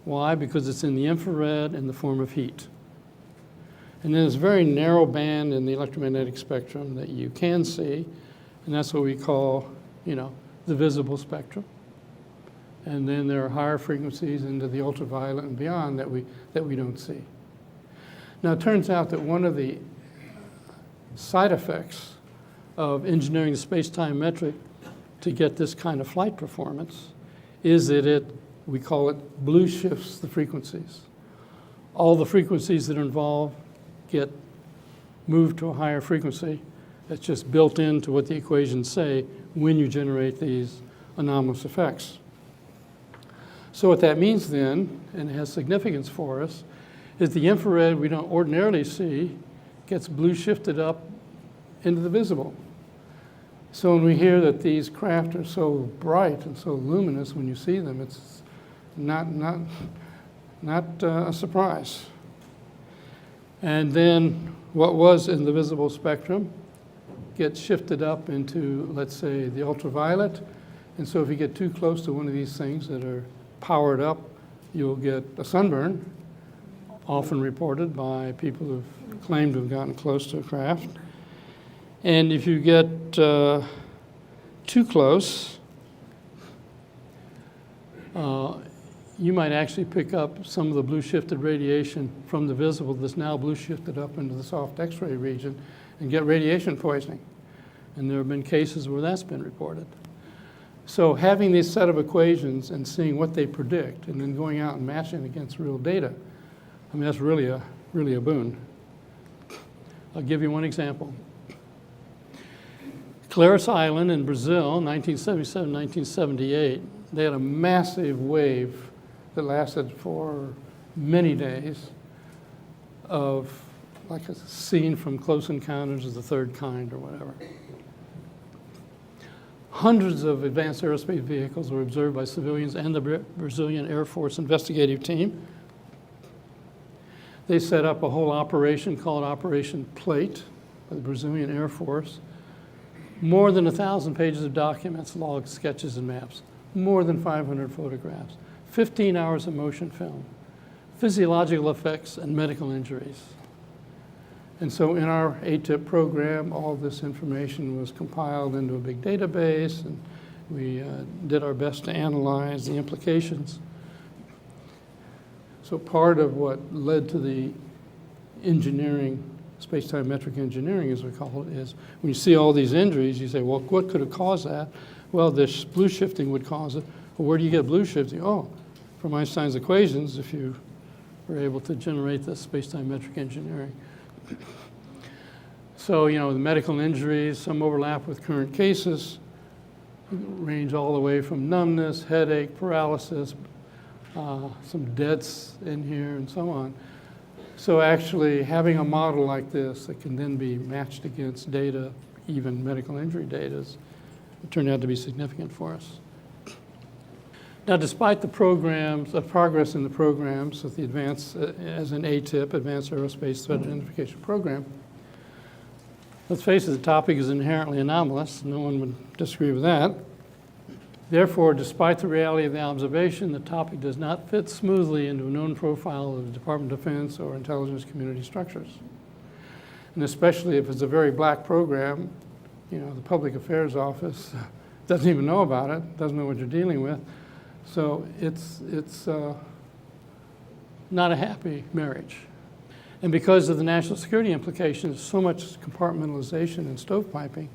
Why? Because it's in the infrared in the form of heat. And then there's a very narrow band in the electromagnetic spectrum that you can see, and that's what we call, the visible spectrum. And then there are higher frequencies into the ultraviolet and beyond that we don't see. Now, it turns out that one of the side effects of engineering the space-time metric to get this kind of flight performance is that we call it blue shifts the frequencies. All the frequencies that are involved get moved to a higher frequency. That's just built into what the equations say when you generate these anomalous effects. So what that means then, and it has significance for us, is the infrared we don't ordinarily see gets blue shifted up into the visible. So when we hear that these craft are so bright and so luminous when you see them, it's not a surprise. And then what was in the visible spectrum gets shifted up into, let's say, the ultraviolet. And so if you get too close to one of these things that are powered up, you'll get a sunburn, often reported by people who've claimed to have gotten close to a craft. And if you get too close, you might actually pick up some of the blue shifted radiation from the visible that's now blue shifted up into the soft X-ray region and get radiation poisoning. And there have been cases where that's been reported. So having this set of equations and seeing what they predict and then going out and matching against real data, that's really a boon. I'll give you one example. Claris Island in Brazil, 1977, 1978, they had a massive wave that lasted for many days of like a scene from Close Encounters of the Third Kind or whatever. Hundreds of advanced aerospace vehicles were observed by civilians and the Brazilian Air Force investigative team. They set up a whole operation called Operation Plate by the Brazilian Air Force. More than 1,000 pages of documents, logs, sketches, and maps. More than 500 photographs. 15 hours of motion film. Physiological effects and medical injuries. And so in our AATIP program, all this information was compiled into a big database, and we did our best to analyze the implications. So part of what led to the engineering, space-time metric engineering, as we call it, is when you see all these injuries, you say, well, what could have caused that? Well, this blue shifting would cause it. Well, where do you get blue shifting? Oh, from Einstein's equations, if you were able to generate the space-time metric engineering. So, the medical injuries, some overlap with current cases, range all the way from numbness, headache, paralysis, some deaths in here, and so on. So actually having a model like this that can then be matched against data, even medical injury data, turned out to be significant for us. Now, despite the progress in the programs with the advanced, as an AATIP, Advanced Aerospace Threat Identification Program, let's face it, the topic is inherently anomalous. No one would disagree with that. Therefore, despite the reality of the observation, the topic does not fit smoothly into a known profile of the Department of Defense or intelligence community structures. And especially if it's a very black program, the Public Affairs Office doesn't even know about it, doesn't know what you're dealing with. So it's not a happy marriage. And because of the national security implications, so much compartmentalization and stovepiping,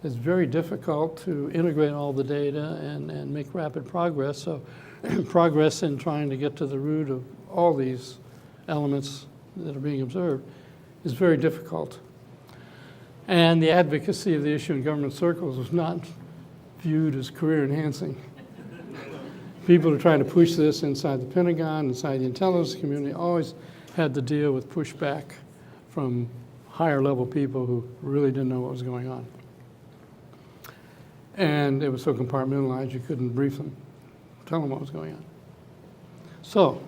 it's very difficult to integrate all the data and make rapid progress. So progress in trying to get to the root of all these elements that are being observed is very difficult. And the advocacy of the issue in government circles was not viewed as career enhancing. People are trying to push this inside the Pentagon, inside the intelligence community, always had to deal with pushback from higher level people who really didn't know what was going on. And it was so compartmentalized you couldn't brief them, tell them what was going on. So,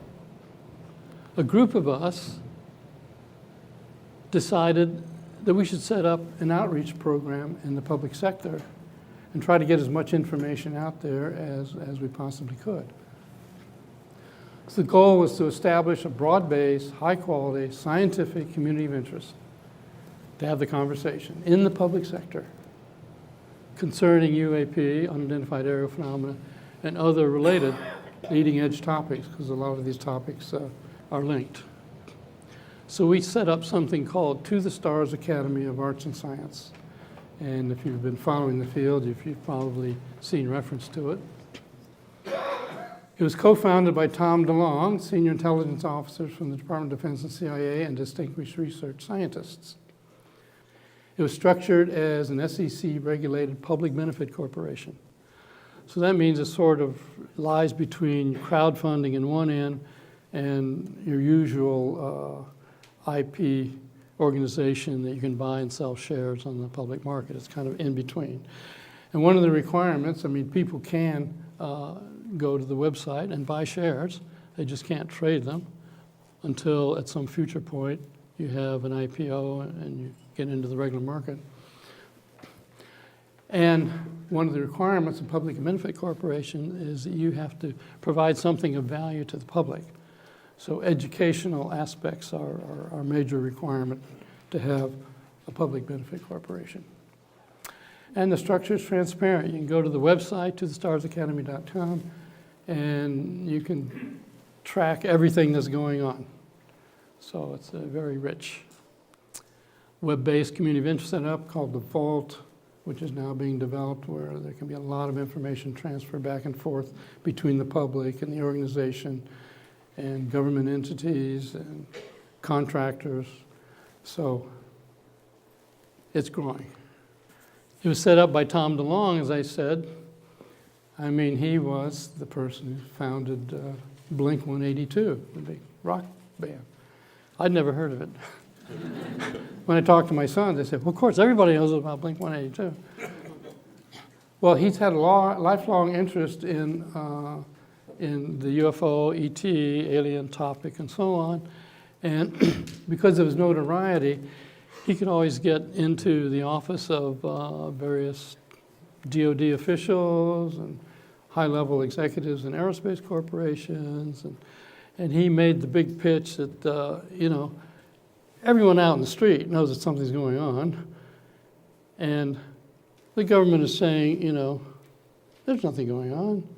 a group of us decided that we should set up an outreach program in the public sector and try to get as much information out there as we possibly could. So the goal was to establish a broad-based, high-quality, scientific community of interest to have the conversation in the public sector concerning UAP, unidentified aerial phenomena, and other related leading-edge topics, because a lot of these topics are linked. So we set up something called To the Stars Academy of Arts and Science. And if you've been following the field, you've probably seen reference to it. It was co-founded by Tom DeLonge, senior intelligence officers from the Department of Defense and CIA, and distinguished research scientists. It was structured as an SEC-regulated public benefit corporation. So that means it sort of lies between crowdfunding in one end and your usual IP organization that you can buy and sell shares on the public market. It's kind of in between. And one of the requirements, I mean, people can go to the website and buy shares. They just can't trade them until at some future point you have an IPO and you get into the regular market. And one of the requirements of public benefit corporation is that you have to provide something of value to the public. So educational aspects are a major requirement to have a public benefit corporation. And the structure is transparent. You can go to the website, tothestarsacademy.com, and you can track everything that's going on. So it's a very rich web-based community of interest set up called the Vault, which is now being developed, where there can be a lot of information transferred back and forth between the public and the organization and government entities and contractors. So it's growing. It was set up by Tom DeLonge, as I said. I mean, he was the person who founded Blink-182, the big rock band. I'd never heard of it. When I talked to my sons, they said, well, of course, everybody knows about Blink-182. Well, he's had a lifelong interest in the UFO, ET, alien topic, and so on. And because of his notoriety, he could always get into the office of various DoD officials and high-level executives in aerospace corporations. And he made the big pitch that, everyone out in the street knows that something's going on. And the government is saying, there's nothing going on.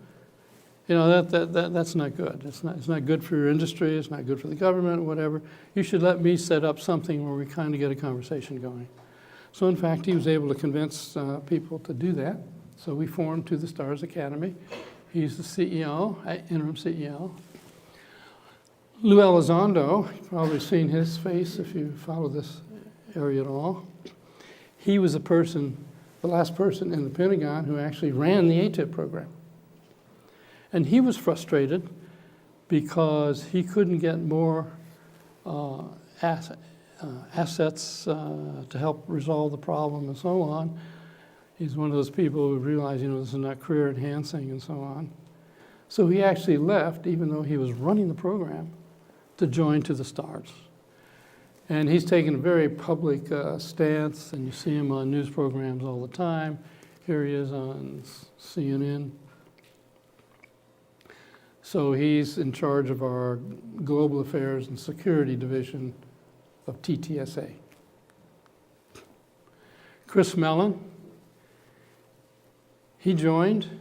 That's not good. It's not good for your industry. It's not good for the government, whatever. You should let me set up something where we kind of get a conversation going. So in fact, he was able to convince people to do that. So we formed To the Stars Academy. He's the CEO, interim CEO. Lou Elizondo, you've probably seen his face if you follow this area at all. He was the last person in the Pentagon who actually ran the AATIP program. And he was frustrated because he couldn't get more assets to help resolve the problem and so on. He's one of those people who realize, this is not career enhancing and so on. So he actually left, even though he was running the program, to join To the Stars. And he's taken a very public stance, and you see him on news programs all the time. Here he is on CNN. So he's in charge of our Global Affairs and Security Division of TTSA. Chris Mellon, he joined.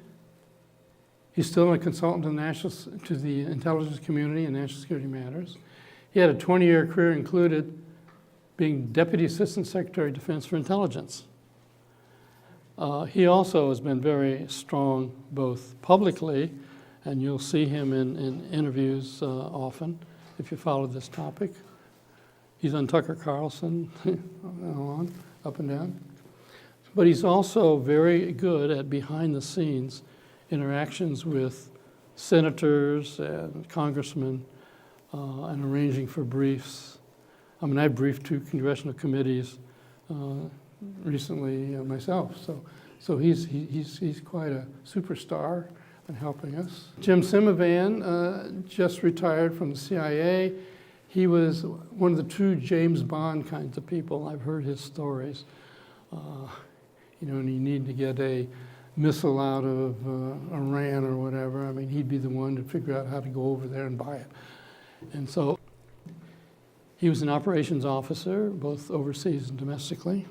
He's still a consultant to the intelligence community and national security matters. He had a 20-year career, included being Deputy Assistant Secretary of Defense for Intelligence. He also has been very strong both publicly, and you'll see him in interviews often, if you follow this topic. He's on Tucker Carlson, on, up and down. But he's also very good at behind-the-scenes interactions with senators and congressmen and arranging for briefs. I mean, I've briefed 2 congressional committees recently myself, so he's quite a superstar in helping us. Jim Simivan just retired from the CIA. He was one of the true James Bond kinds of people. I've heard his stories. You know, and you need to get a missile out of Iran or whatever. I mean, he'd be the one to figure out how to go over there and buy it. And so he was an operations officer, both overseas and domestically.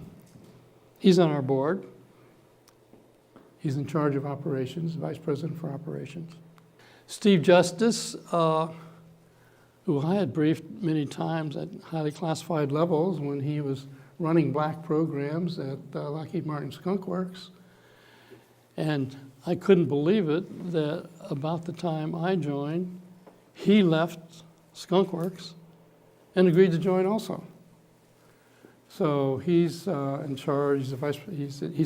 He's on our board. He's in charge of operations, vice president for operations. Steve Justice, who I had briefed many times at highly classified levels when he was running black programs at Lockheed Martin Skunk Works. And I couldn't believe it that about the time I joined, he left Skunk Works and agreed to join also. So he's in charge. He's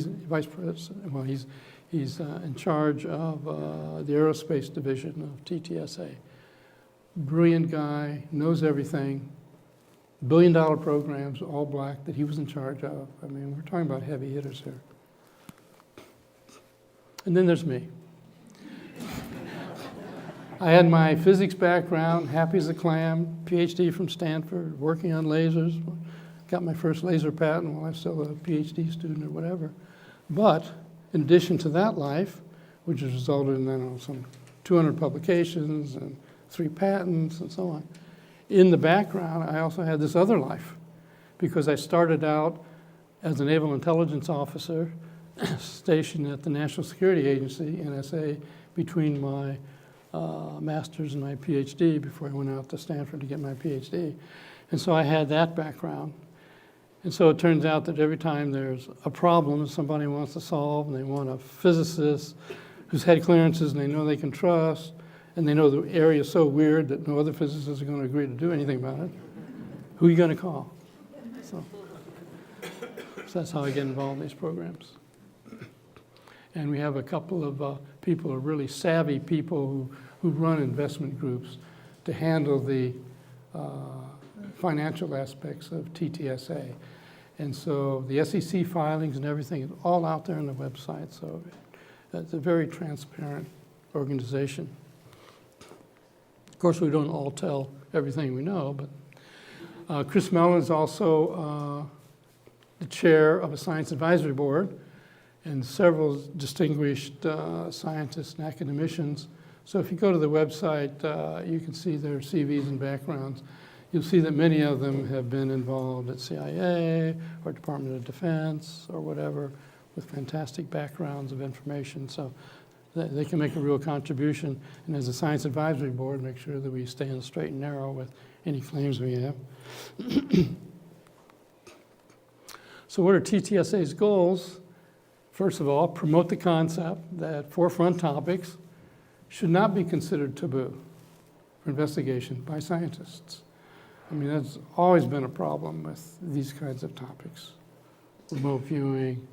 vice president. Well, he's in charge of the aerospace division of TTSA. Brilliant guy, knows everything. $billion programs, all black, that he was in charge of. I mean, we're talking about heavy hitters here. And then there's me. I had my physics background, happy as a clam, PhD from Stanford, working on lasers. Got my first laser patent while I was still a PhD student or whatever. But in addition to that life, which has resulted in some 200 publications and 3 patents and so on, in the background, I also had this other life, because I started out as a naval intelligence officer stationed at the National Security Agency, NSA, between my master's and my PhD before I went out to Stanford to get my PhD. And so I had that background. And so it turns out that every time there's a problem somebody wants to solve, and they want a physicist who's had clearances and they know they can trust, and they know the area is so weird that no other physicists are going to agree to do anything about it, who are you going to call? So that's how I get involved in these programs. And we have a couple of people who are really savvy people who run investment groups to handle the financial aspects of TTSA. And so the SEC filings and everything is all out there on the website. So it's a very transparent organization. Of course, we don't all tell everything we know, but Chris Mellon is also the chair of a science advisory board, and several distinguished scientists and academicians. So if you go to the website, you can see their CVs and backgrounds. You'll see that many of them have been involved at CIA or Department of Defense or whatever, with fantastic backgrounds of information. So they can make a real contribution. And as a science advisory board, make sure that we stay on the straight and narrow with any claims we have. So what are TTSA's goals? First of all, promote the concept that forefront topics should not be considered taboo for investigation by scientists. I mean, that's always been a problem with these kinds of topics. Remote viewing,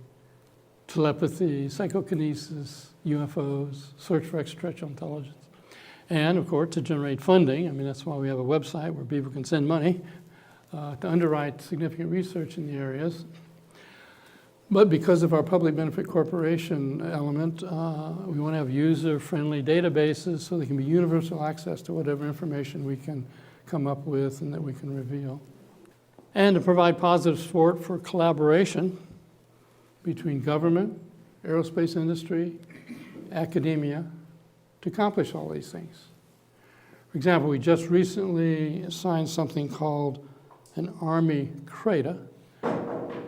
telepathy, psychokinesis, UFOs, search for extraterrestrial intelligence. And of course, to generate funding. I mean, that's why we have a website where people can send money to underwrite significant research in the areas. But because of our public benefit corporation element, we want to have user-friendly databases so there can be universal access to whatever information we can come up with and that we can reveal. And to provide positive support for collaboration between government, aerospace industry, academia, to accomplish all these things. For example, we just recently signed something called an Army CRADA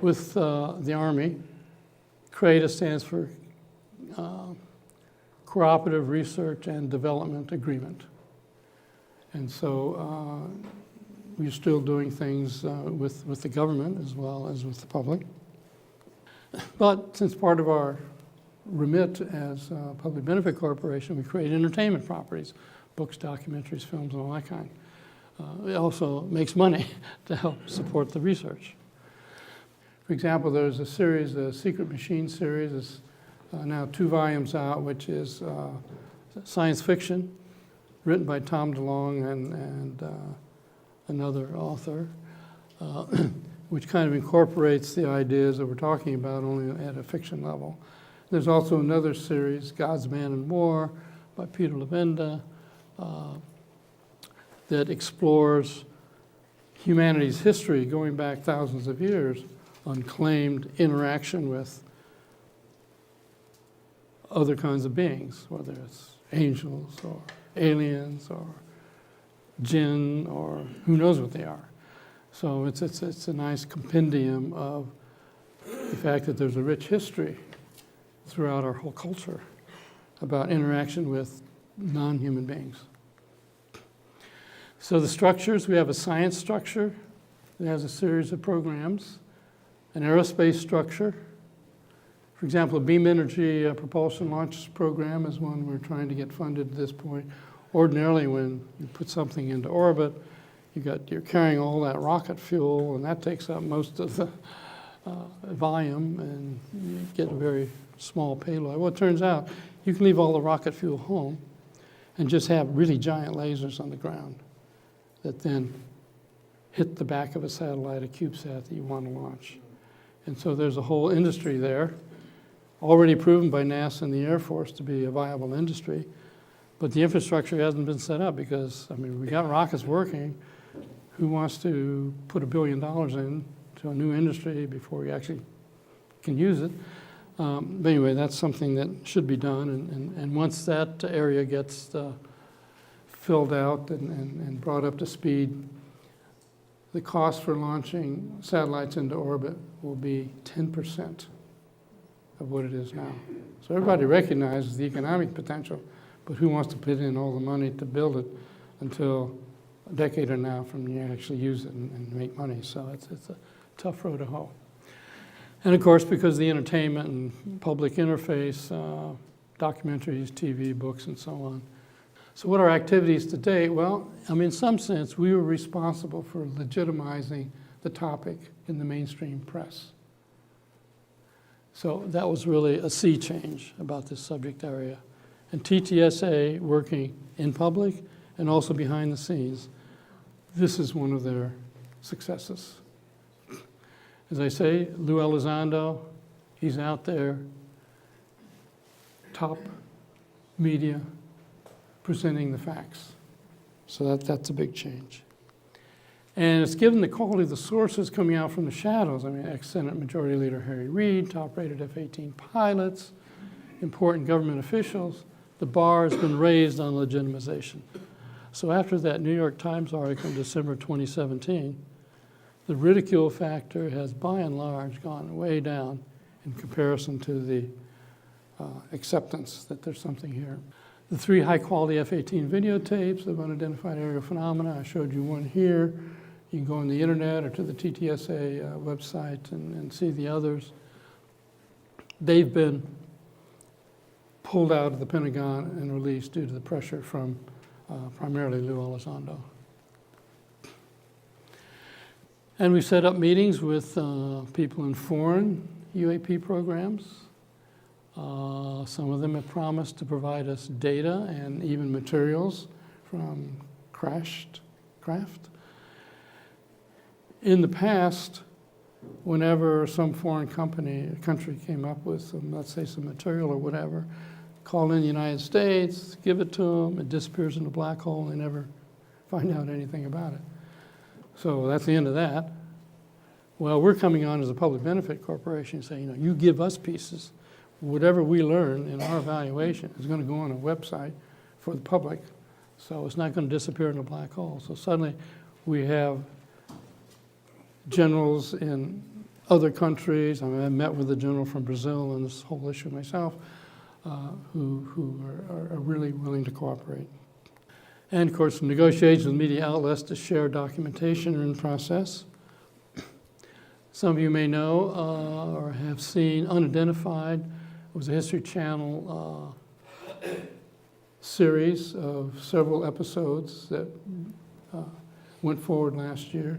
with the Army. CRADA stands for Cooperative Research and Development Agreement. And so we're still doing things with the government as well as with the public. But since part of our remit as a public benefit corporation, we create entertainment properties, books, documentaries, films, and all that kind. It also makes money to help support the research. For example, there's a series, the Secret Machine series, is now 2 volumes out, which is science fiction, written by Tom DeLonge and another author, which kind of incorporates the ideas that we're talking about, only at a fiction level. There's also another series, God's Man in War, by Peter Levenda, that explores humanity's history going back thousands of years on claimed interaction with other kinds of beings, whether it's angels or aliens or jinn or who knows what they are. So it's a nice compendium of the fact that there's a rich history throughout our whole culture about interaction with non-human beings. So the structures, we have a science structure that has a series of programs, an aerospace structure. For example, a beam energy propulsion launch program is one we're trying to get funded at this point. Ordinarily, when you put something into orbit, you're carrying all that rocket fuel, and that takes up most of the volume, and you get a very small payload. Well, it turns out you can leave all the rocket fuel home and just have really giant lasers on the ground that then hit the back of a satellite, a CubeSat that you want to launch. And so there's a whole industry there, already proven by NASA and the Air Force to be a viable industry, but the infrastructure hasn't been set up because, I mean, we got rockets working. Who wants to put $1 billion into a new industry before we actually can use it? But anyway, that's something that should be done, and once that area gets filled out and brought up to speed, the cost for launching satellites into orbit will be 10% of what it is now. So everybody recognizes the economic potential, but who wants to put in all the money to build it until a decade or now from when you actually use it and make money? So it's a tough road to hoe. And of course, because the entertainment and public interface, documentaries, TV, books, and so on. So what are our activities to date? Well, I mean, in some sense, we were responsible for legitimizing the topic in the mainstream press. So that was really a sea change about this subject area. And TTSA, working in public and also behind the scenes, this is one of their successes. As I say, Lou Elizondo, he's out there, top media, presenting the facts. So that's a big change. And it's given the quality of the sources coming out from the shadows. I mean, ex-Senate Majority Leader Harry Reid, top-rated F-18 pilots, important government officials. The bar has been raised on legitimization. So after that New York Times article in December 2017, the ridicule factor has by and large gone way down in comparison to the acceptance that there's something here. The 3 high-quality F-18 videotapes of unidentified aerial phenomena, I showed you one here. You can go on the internet or to the TTSA website and see the others. They've been pulled out of the Pentagon and released due to the pressure from primarily Lou Elizondo. And we set up meetings with people in foreign UAP programs. Some of them have promised to provide us data and even materials from crashed craft. In the past, whenever some foreign country came up with some, let's say, some material or whatever, call in the United States, give it to them, it disappears in a black hole, and they never find out anything about it. So that's the end of that. Well, we're coming on as a public benefit corporation saying, you give us pieces. Whatever we learn in our evaluation is going to go on a website for the public. So it's not going to disappear in a black hole. So suddenly we have generals in other countries. I mean, I met with a general from Brazil on this whole issue myself, who are really willing to cooperate. And of course, negotiations with media outlets to share documentation are in process. Some of you may know or have seen Unidentified. It was a History Channel series of several episodes that went forward last year.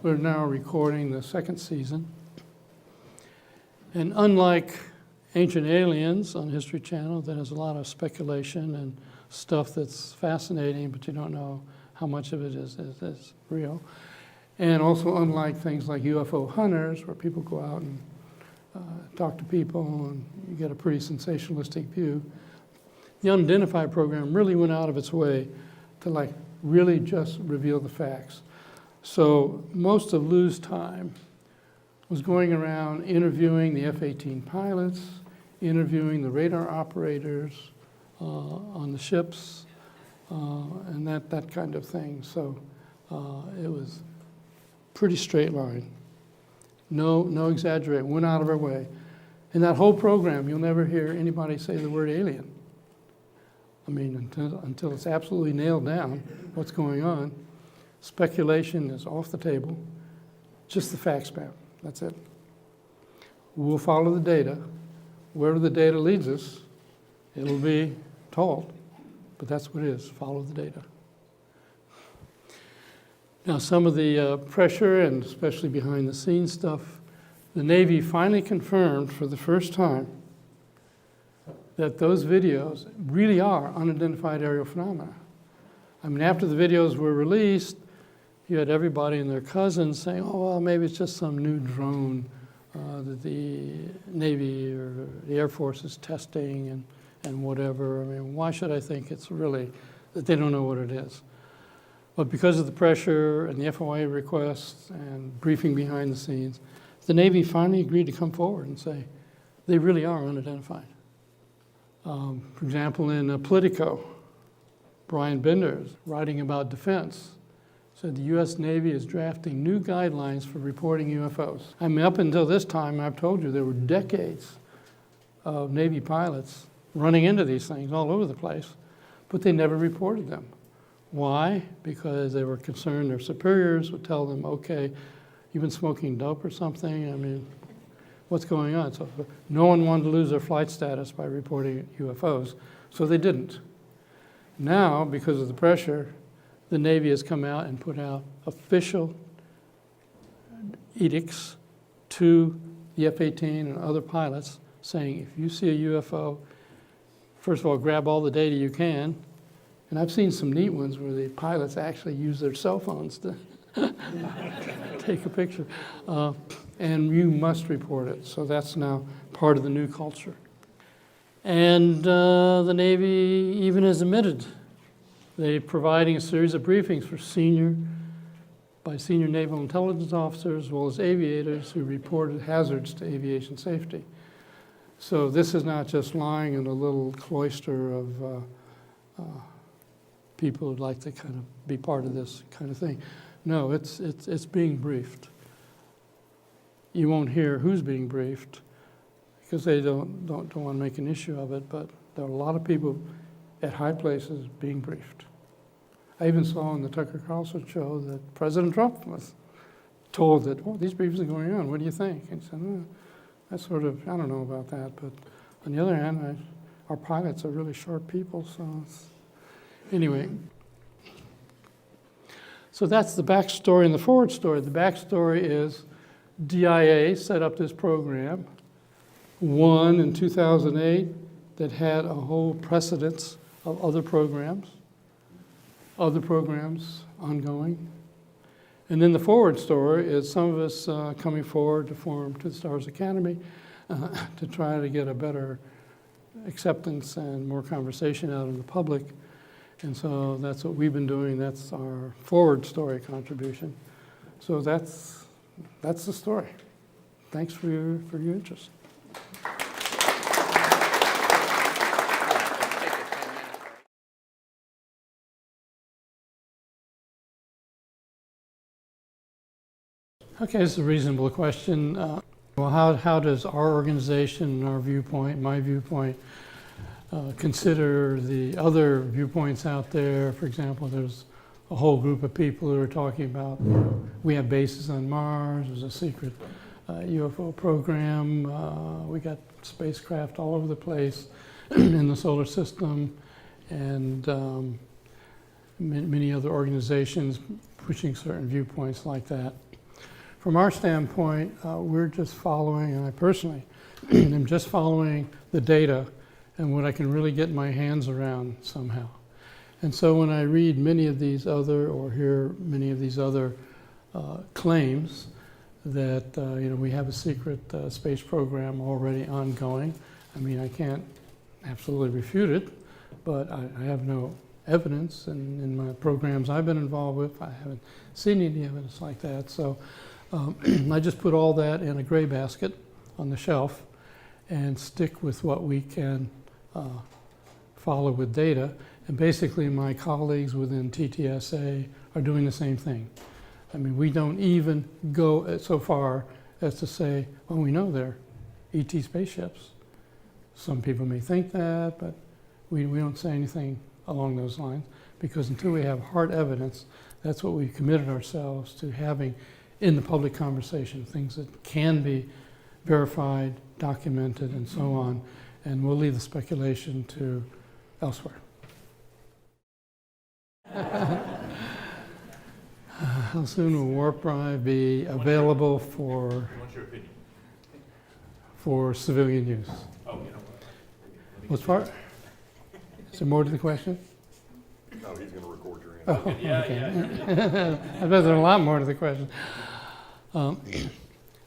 We're now recording the second season. And unlike Ancient Aliens on History Channel, that has a lot of speculation and stuff that's fascinating, but you don't know how much of it is real. And also unlike things like UFO Hunters, where people go out and talk to people and you get a pretty sensationalistic view, the Unidentified program really went out of its way to really just reveal the facts. So most of Lou's time was going around interviewing the F-18 pilots, interviewing the radar operators on the ships, and that kind of thing. So it was pretty straight line. No exaggeration, went out of our way. In that whole program, you'll never hear anybody say the word alien. I mean, until it's absolutely nailed down what's going on, speculation is off the table, just the facts, ma'am. That's it. We'll follow the data. Wherever the data leads us, it'll be told. But that's what it is, follow the data. Now, some of the pressure, and especially behind the scenes stuff, the Navy finally confirmed for the first time that those videos really are unidentified aerial phenomena. I mean, after the videos were released, you had everybody and their cousins saying, oh, well, maybe it's just some new drone that the Navy or the Air Force is testing and whatever. I mean, why should I think it's really that they don't know what it is? But because of the pressure and the FOIA requests and briefing behind the scenes, the Navy finally agreed to come forward and say they really are unidentified. For example, in Politico, Brian Benders, writing about defense, said the U.S. Navy is drafting new guidelines for reporting UFOs. I mean, up until this time, I've told you, there were decades of Navy pilots running into these things all over the place, but they never reported them. Why? Because they were concerned their superiors would tell them, okay, you've been smoking dope or something? I mean, what's going on? So no one wanted to lose their flight status by reporting UFOs, so they didn't. Now, because of the pressure, the Navy has come out and put out official edicts to the F-18 and other pilots saying, if you see a UFO, first of all, grab all the data you can. And I've seen some neat ones where the pilots actually use their cell phones to take a picture. And you must report it. So that's now part of the new culture. And the Navy even has admitted they're providing a series of briefings for senior naval intelligence officers as well as aviators who reported hazards to aviation safety. So this is not just lying in a little cloister of people who'd like to kind of be part of this kind of thing. No, it's being briefed. You won't hear who's being briefed because they don't want to make an issue of it, but there are a lot of people at high places being briefed. I even saw on the Tucker Carlson show that President Trump was told that, oh, these briefings are going on, what do you think? And he said, oh, that's sort of, I don't know about that, but on the other hand, our pilots are really sharp people, so anyway. So that's the backstory and the forward story. The backstory is DIA set up this program, one in 2008 that had a whole precedence of other programs ongoing. And then the forward story is some of us coming forward to form To the Stars Academy to try to get a better acceptance and more conversation out in the public. And so that's what we've been doing. That's our forward story contribution. So that's the story. Thanks for your interest. Okay, this is a reasonable question. Well, how does our organization, our viewpoint, my viewpoint, consider the other viewpoints out there? For example, there's a whole group of people who are talking about, we have bases on Mars, there's a secret UFO program, we got spacecraft all over the place in the solar system, and many other organizations pushing certain viewpoints like that. From our standpoint, we're just following, and I personally am just following the data and what I can really get my hands around somehow. And so when I read many of these other, or hear many of these other claims that we have a secret space program already ongoing, I mean, I can't absolutely refute it, but I have no evidence, and in my programs I've been involved with, I haven't seen any evidence like that. So I just put all that in a gray basket on the shelf and stick with what we can follow with data. And basically my colleagues within TTSA are doing the same thing. I mean, we don't even go so far as to say, well, we know they're ET spaceships. Some people may think that, but we don't say anything along those lines, because until we have hard evidence, that's what we've committed ourselves to having in the public conversation, things that can be verified, documented, and so on, and we'll leave the speculation to elsewhere. How soon will warp drive be available for civilian use? What's part? Is there more to the question? No, he's going to record your answer. Oh, okay. I bet there's a lot more to the question.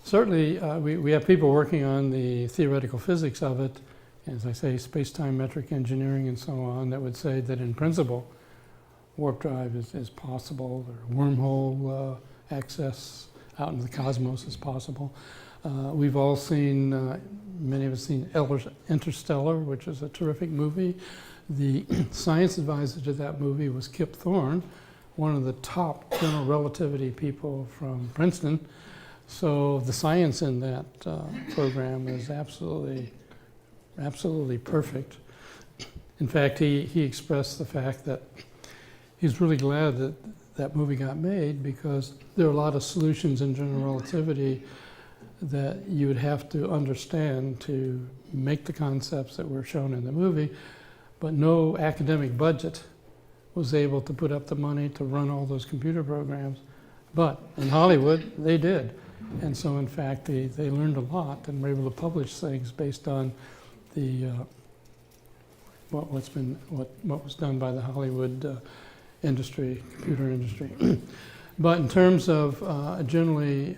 Certainly, we have people working on the theoretical physics of it, as I say, space-time metric engineering and so on, that would say that in principle, warp drive is possible, or wormhole access out into the cosmos is possible. We've all seen, many of us seen Interstellar, which is a terrific movie. The science advisor to that movie was Kip Thorne, one of the top general relativity people from Princeton. So the science in that program is absolutely perfect. In fact, he expressed the fact that he's really glad that that movie got made, because there are a lot of solutions in general relativity that you would have to understand to make the concepts that were shown in the movie, but no academic budget was able to put up the money to run all those computer programs. But in Hollywood, they did. And so in fact, they learned a lot and were able to publish things based on the what was done by the Hollywood industry, computer industry. But in terms of generally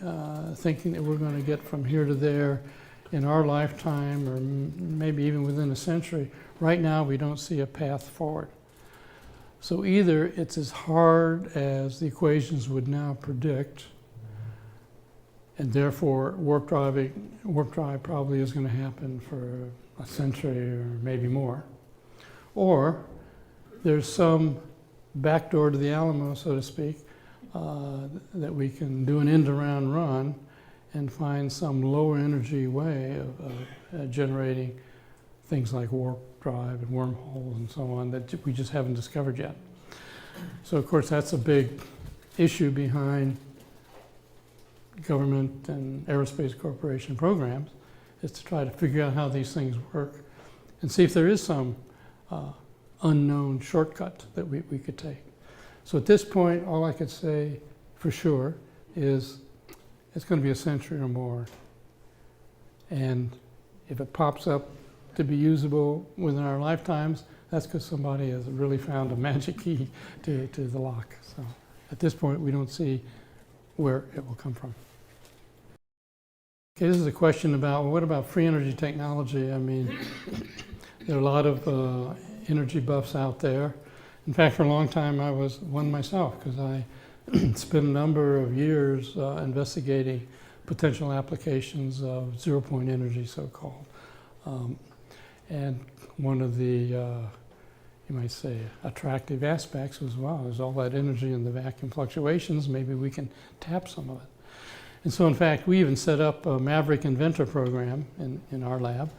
thinking that we're going to get from here to there in our lifetime, or maybe even within a century, right now we don't see a path forward. So either it's as hard as the equations would now predict, and therefore warp drive probably is going to happen for a century or maybe more, or there's some back door to the Alamo, so to speak, that we can do an end-around run and find some lower energy way of generating things like warp drive and wormholes and so on that we just haven't discovered yet. So of course that's a big issue behind government and aerospace corporation programs, is to try to figure out how these things work and see if there is some unknown shortcut that we could take. So at this point, all I could say for sure is it's going to be a century or more. And if it pops up to be usable within our lifetimes, that's because somebody has really found a magic key to the lock. So at this point, we don't see where it will come from. Okay, this is a question about, well, what about free energy technology? I mean, there are a lot of energy buffs out there. In fact, for a long time, I was one myself, because I spent a number of years investigating potential applications of zero-point energy, so-called. And one of the, you might say, attractive aspects was, wow, there's all that energy in the vacuum fluctuations, maybe we can tap some of it. And so, in fact, we even set up a Maverick Inventor program in our lab.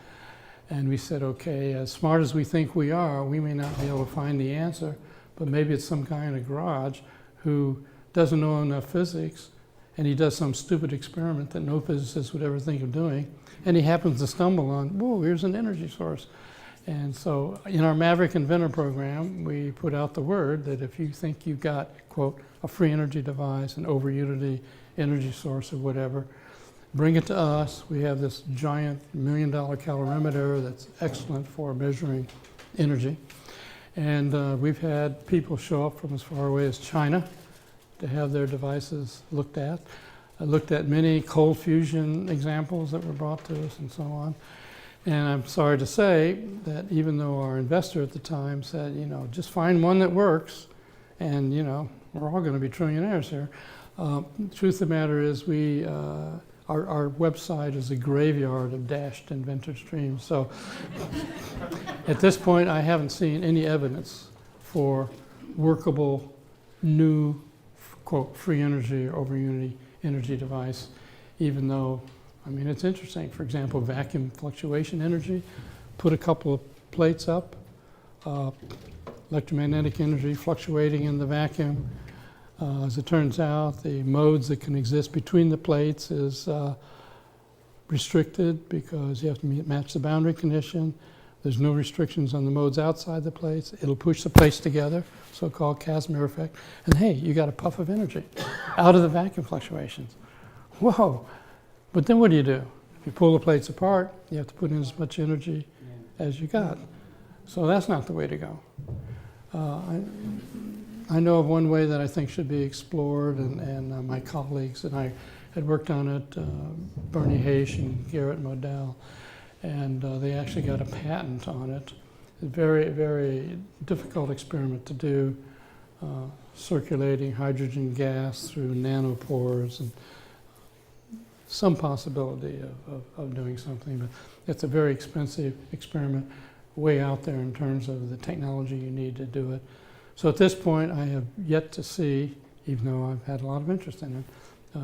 And we said, okay, as smart as we think we are, we may not be able to find the answer, but maybe it's some guy in a garage who doesn't know enough physics, and he does some stupid experiment that no physicist would ever think of doing, and he happens to stumble on, whoa, here's an energy source. And so in our Maverick Inventor program, we put out the word that if you think you've got, quote, a free energy device, an over unity energy source or whatever. Bring it to us. We have this giant $1 million calorimeter that's excellent for measuring energy. And we've had people show up from as far away as China to have their devices looked at. I looked at many cold fusion examples that were brought to us and so on. And I'm sorry to say that even though our investor at the time said, you know, just find one that works and, you know, we're all going to be trillionaires here. The truth of the matter is our website is a graveyard of dashed inventor streams. So at this point, I haven't seen any evidence for workable new, quote, free energy or over unity energy device, even though, I mean, it's interesting. For example, vacuum fluctuation energy, put a couple of plates up, electromagnetic energy fluctuating in the vacuum. As it turns out, the modes that can exist between the plates is restricted because you have to match the boundary condition. There's no restrictions on the modes outside the plates. It'll push the plates together, so-called Casimir effect. And hey, you got a puff of energy out of the vacuum fluctuations. Whoa. But then what do? If you pull the plates apart, you have to put in as much energy as you got. So that's not the way to go. I know of one way that I think should be explored, and my colleagues and I had worked on it, Bernie Haish and Garrett Modell, and they actually got a patent on it. A very, very difficult experiment to do, circulating hydrogen gas through nanopores, and some possibility of doing something, but it's a very expensive experiment, way out there in terms of the technology you need to do it. So at this point, I have yet to see, even though I've had a lot of interest in it,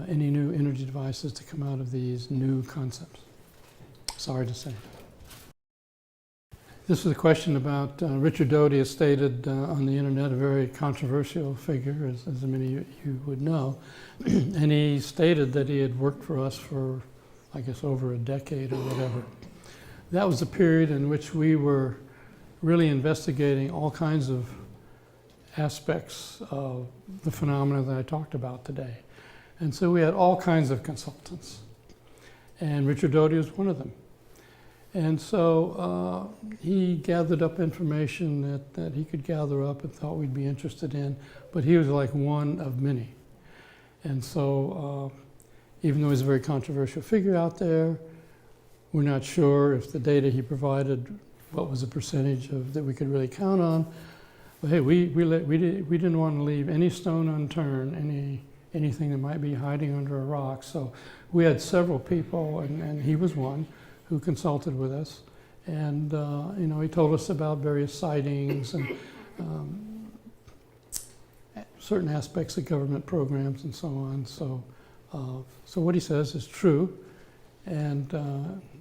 any new energy devices to come out of these new concepts. Sorry to say. This is a question about Richard Doty has stated on the internet, a very controversial figure, as many of you would know. And he stated that he had worked for us for, I guess, over a decade or whatever. That was a period in which we were really investigating all kinds of aspects of the phenomena that I talked about today. And so we had all kinds of consultants. And Richard Doty was one of them. And so he gathered up information that he could gather up and thought we'd be interested in, but he was like one of many. And so even though he's a very controversial figure out there, we're not sure if the data he provided, what was the percentage of that we could really count on. But hey, we didn't want to leave any stone unturned, anything that might be hiding under a rock. So we had several people, and he was one, who consulted with us, and you know, he told us about various sightings and certain aspects of government programs and so on. So what he says is true, and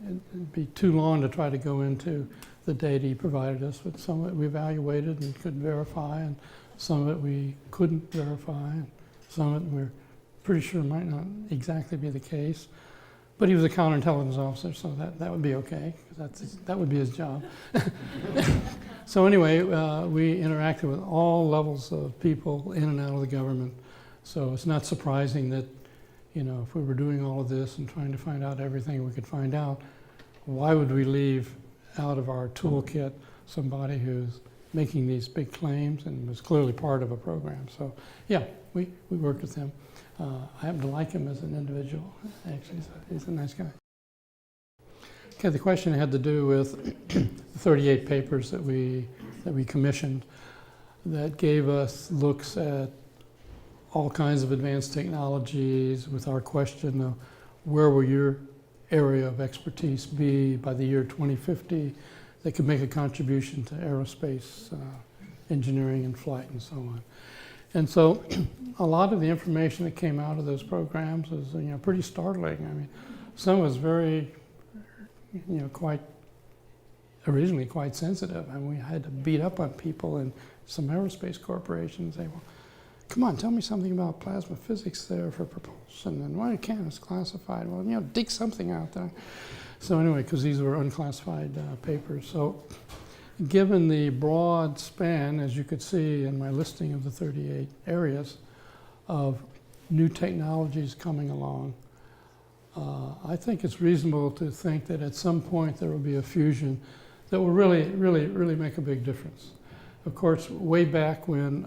it'd be too long to try to go into the data he provided us. But some of it we evaluated and could verify, and some of it we couldn't verify, and some of it we're pretty sure might not exactly be the case. But he was a counterintelligence officer, so that would be okay, because that would be his job. So anyway, we interacted with all levels of people in and out of the government. So it's not surprising that, you know, if we were doing all of this and trying to find out everything we could find out, why would we leave out of our toolkit somebody who's making these big claims and was clearly part of a program? So yeah, we worked with him. I happen to like him as an individual, actually, so he's a nice guy. Okay, the question had to do with the 38 papers that we commissioned that gave us looks at all kinds of advanced technologies with our question of where will your area of expertise be by the year 2050 that could make a contribution to aerospace engineering and flight and so on. And so a lot of the information that came out of those programs was, you know, pretty startling. I mean, some was very, you know, originally quite sensitive. And we had to beat up on people in some aerospace corporations and say, well, come on, tell me something about plasma physics there for propulsion, and why can't it's classified? Well, you know, dig something out there. So anyway, because these were unclassified papers. So given the broad span, as you could see in my listing of the 38 areas, of new technologies coming along. I think it's reasonable to think that at some point there will be a fusion that will really make a big difference. Of course, way back when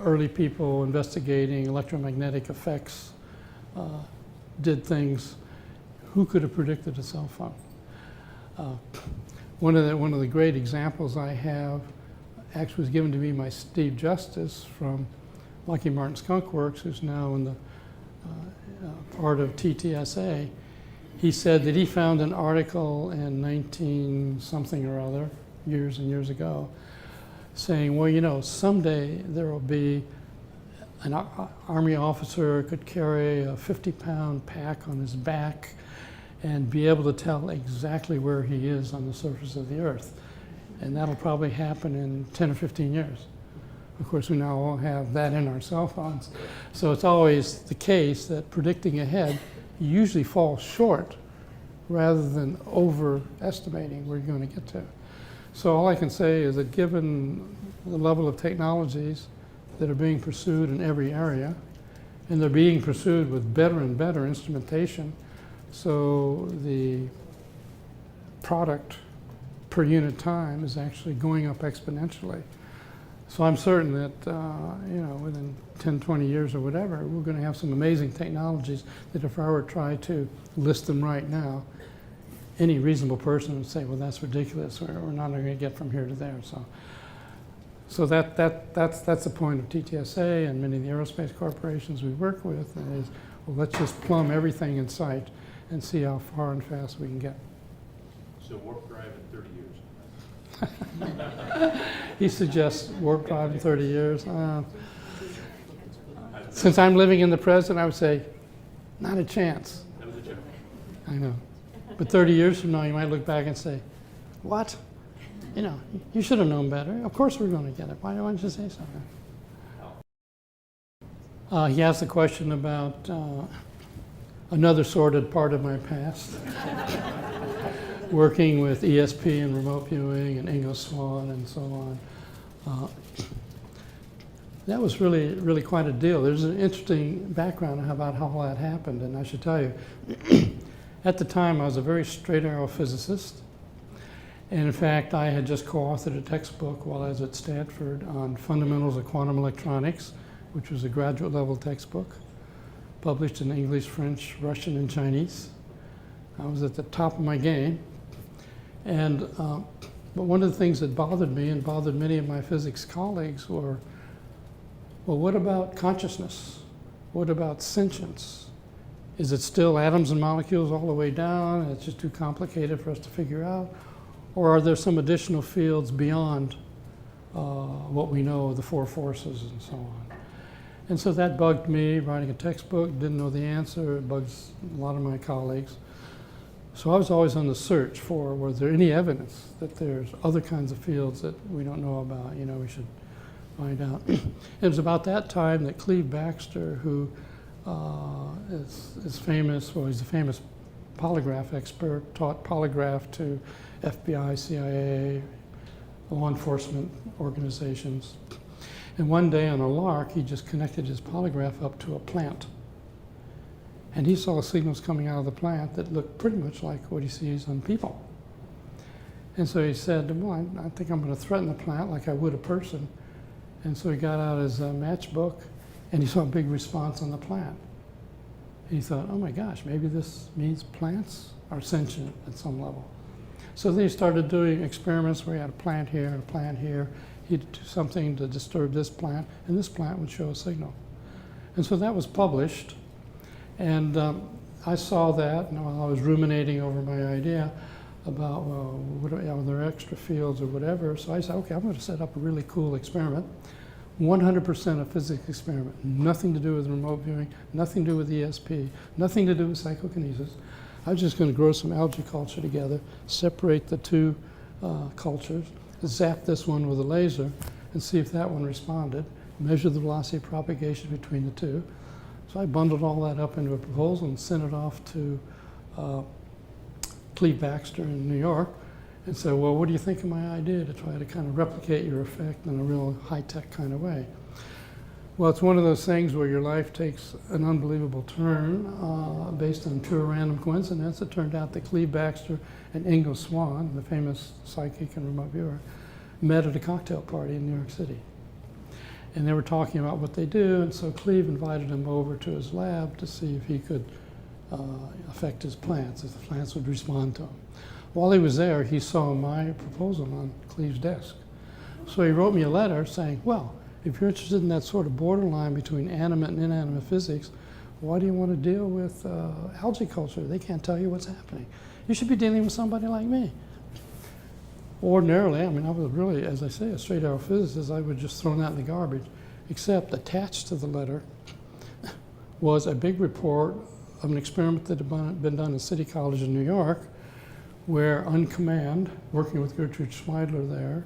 early people investigating electromagnetic effects did things, who could have predicted a cell phone? One of the great examples I have actually was given to me by Steve Justice from Lockheed Martin Skunk Works, who's now in the part of TTSA. He said that he found an article in 19-something or other, years and years ago, saying, well, you know, someday there will be an Army officer could carry a 50-pound pack on his back and be able to tell exactly where he is on the surface of the Earth. And that'll probably happen in 10 or 15 years. Of course, we now all have that in our cell phones. So it's always the case that predicting ahead usually falls short rather than overestimating where you're going to get to. So all I can say is that given the level of technologies that are being pursued in every area, and they're being pursued with better and better instrumentation, so the product per unit time is actually going up exponentially. So I'm certain that, you know, within 10, 20 years or whatever, we're going to have some amazing technologies that if I were to try to list them right now, any reasonable person would say, well, that's ridiculous, or we're not going to get from here to there. So that's the point of TTSA and many of the aerospace corporations we work with is, well, let's just plumb everything in sight and see how far and fast we can get. So warp drive in 30 years. He suggests warp drive in 30 years. Since I'm living in the present, I would say, not a chance. That was a joke. I know. But 30 years from now, you might look back and say, what? You know, you should have known better. Of course we're going to get it. Why don't you say something? He asked a question about another sordid part of my past. Working with ESP and remote viewing and Ingo Swann and so on. That was really quite a deal. There's an interesting background about how all that happened, and I should tell you, at the time I was a very straight arrow physicist, and in fact I had just co-authored a textbook while I was at Stanford on fundamentals of quantum electronics, which was a graduate level textbook, published in English, French, Russian, and Chinese. I was at the top of my game. And but one of the things that bothered me and bothered many of my physics colleagues were, well, what about consciousness? What about sentience? Is it still atoms and molecules all the way down, and it's just too complicated for us to figure out? Or are there some additional fields beyond what we know of the four forces and so on? And so that bugged me, writing a textbook, didn't know the answer. It bugs a lot of my colleagues. So I was always on the search for, was there any evidence that there's other kinds of fields that we don't know about, you know, we should find out. It was about that time that Cleve Baxter, who is famous, well, he's a famous polygraph expert, taught polygraph to FBI, CIA, law enforcement organizations. And one day on a lark, he just connected his polygraph up to a plant. And he saw signals coming out of the plant that looked pretty much like what he sees on people. And so he said, well, I think I'm going to threaten the plant like I would a person. And so he got out his matchbook, and he saw a big response on the plant. And he thought, oh my gosh, maybe this means plants are sentient at some level. So then he started doing experiments where he had a plant here and a plant here. He'd do something to disturb this plant, and this plant would show a signal. And so that was published. And I saw that, and while I was ruminating over my idea about, well, are there extra fields or whatever, so I said, okay, I'm going to set up a really cool experiment. 100% a physics experiment, nothing to do with remote viewing, nothing to do with ESP, nothing to do with psychokinesis. I was just going to grow some algae culture together, separate the two cultures, zap this one with a laser, and see if that one responded, measure the velocity of propagation between the two. So I bundled all that up into a proposal and sent it off to Cleve Baxter in New York and said, well, what do you think of my idea to try to kind of replicate your effect in a real high-tech kind of way? Well, it's one of those things where your life takes an unbelievable turn based on pure random coincidence. It turned out that Cleve Baxter and Ingo Swann, the famous psychic and remote viewer, met at a cocktail party in New York City. And they were talking about what they do, and so Cleve invited him over to his lab to see if he could affect his plants, if the plants would respond to him. While he was there, he saw my proposal on Cleve's desk. So he wrote me a letter saying, well, if you're interested in that sort of borderline between animate and inanimate physics, why do you want to deal with algae culture? They can't tell you what's happening. You should be dealing with somebody like me. Ordinarily, I mean, I was really, as I say, a straight arrow physicist. I would just throw that in the garbage, except attached to the letter was a big report of an experiment that had been done in City College in New York, where on command, working with Gertrude Schmeidler there,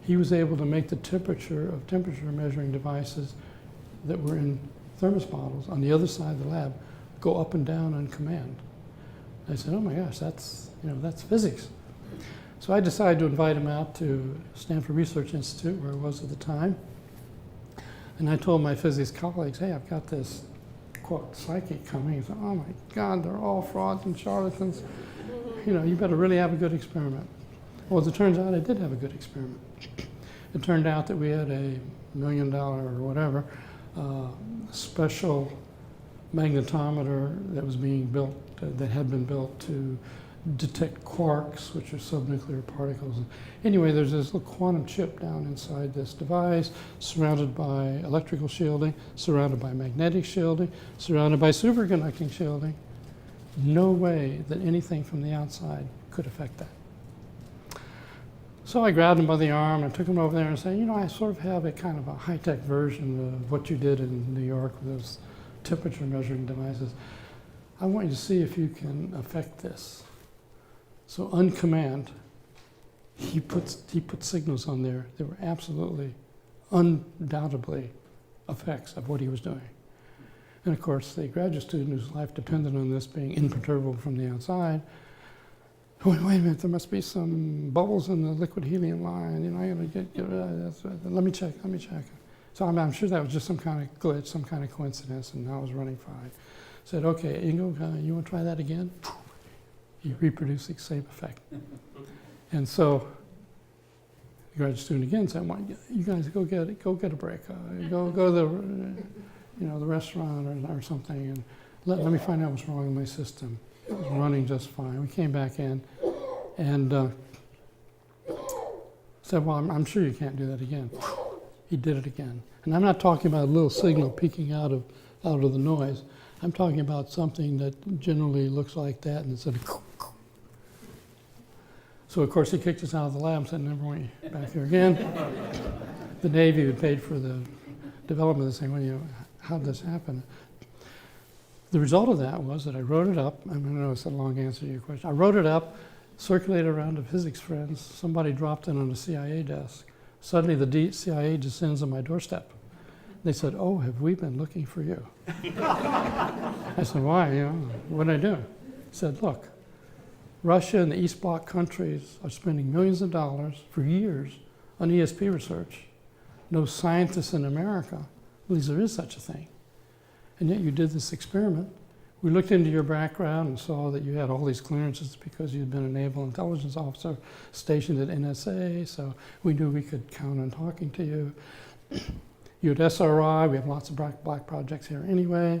he was able to make the temperature of temperature measuring devices that were in thermos bottles on the other side of the lab go up and down on command. I said, oh my gosh, that's physics. So I decided to invite him out to Stanford Research Institute, where I was at the time. And I told my physics colleagues, hey, I've got this, quote, psychic coming. He said, oh my God, they're all frauds and charlatans. You know, you better really have a good experiment. Well, as it turns out, I did have a good experiment. It turned out that we had $1 million or whatever special magnetometer that was being built, that had been built to detect quarks, which are subnuclear particles. Anyway, there's this little quantum chip down inside this device, surrounded by electrical shielding, surrounded by magnetic shielding, surrounded by superconducting shielding. No way that anything from the outside could affect that. So I grabbed him by the arm and took him over there and said, you know, I sort of have a kind of a high-tech version of what you did in New York with those temperature measuring devices. I want you to see if you can affect this. So on command, he put signals on there that were absolutely, undoubtedly effects of what he was doing. And of course, the graduate student whose life depended on this being imperturbable from the outside, went, wait a minute, there must be some bubbles in the liquid helium line. You know, I gotta get rid of that. Let me check. So I'm sure that was just some kind of glitch, some kind of coincidence, and I was running fine. Said, okay, Ingo, you want to try that again? He reproduced the same effect. And so the graduate student again said, well, you guys go get a break. Go to the restaurant or something, and let me find out what's wrong with my system. It was running just fine. We came back in and said, well, I'm sure you can't do that again. He did it again. And I'm not talking about a little signal peeking out of the noise. I'm talking about something that generally looks like that, and it's a So of course he kicked us out of the lab and said, never want you back here again. The Navy had paid for the development of this thing. Well, you know, how did this happen? The result of that was that I wrote it up. I mean, I know it's a long answer to your question. I wrote it up, circulated around to physics friends. Somebody dropped in on the CIA desk. Suddenly the CIA descends on my doorstep. They said, oh, have we been looking for you? I said, why? You know, what did I do? He said, look, Russia and the East Bloc countries are spending millions of dollars for years on ESP research. No scientist in America believes there is such a thing. And yet you did this experiment. We looked into your background and saw that you had all these clearances because you'd been a naval intelligence officer stationed at NSA, so we knew we could count on talking to you. You had SRI, we have lots of black projects here anyway.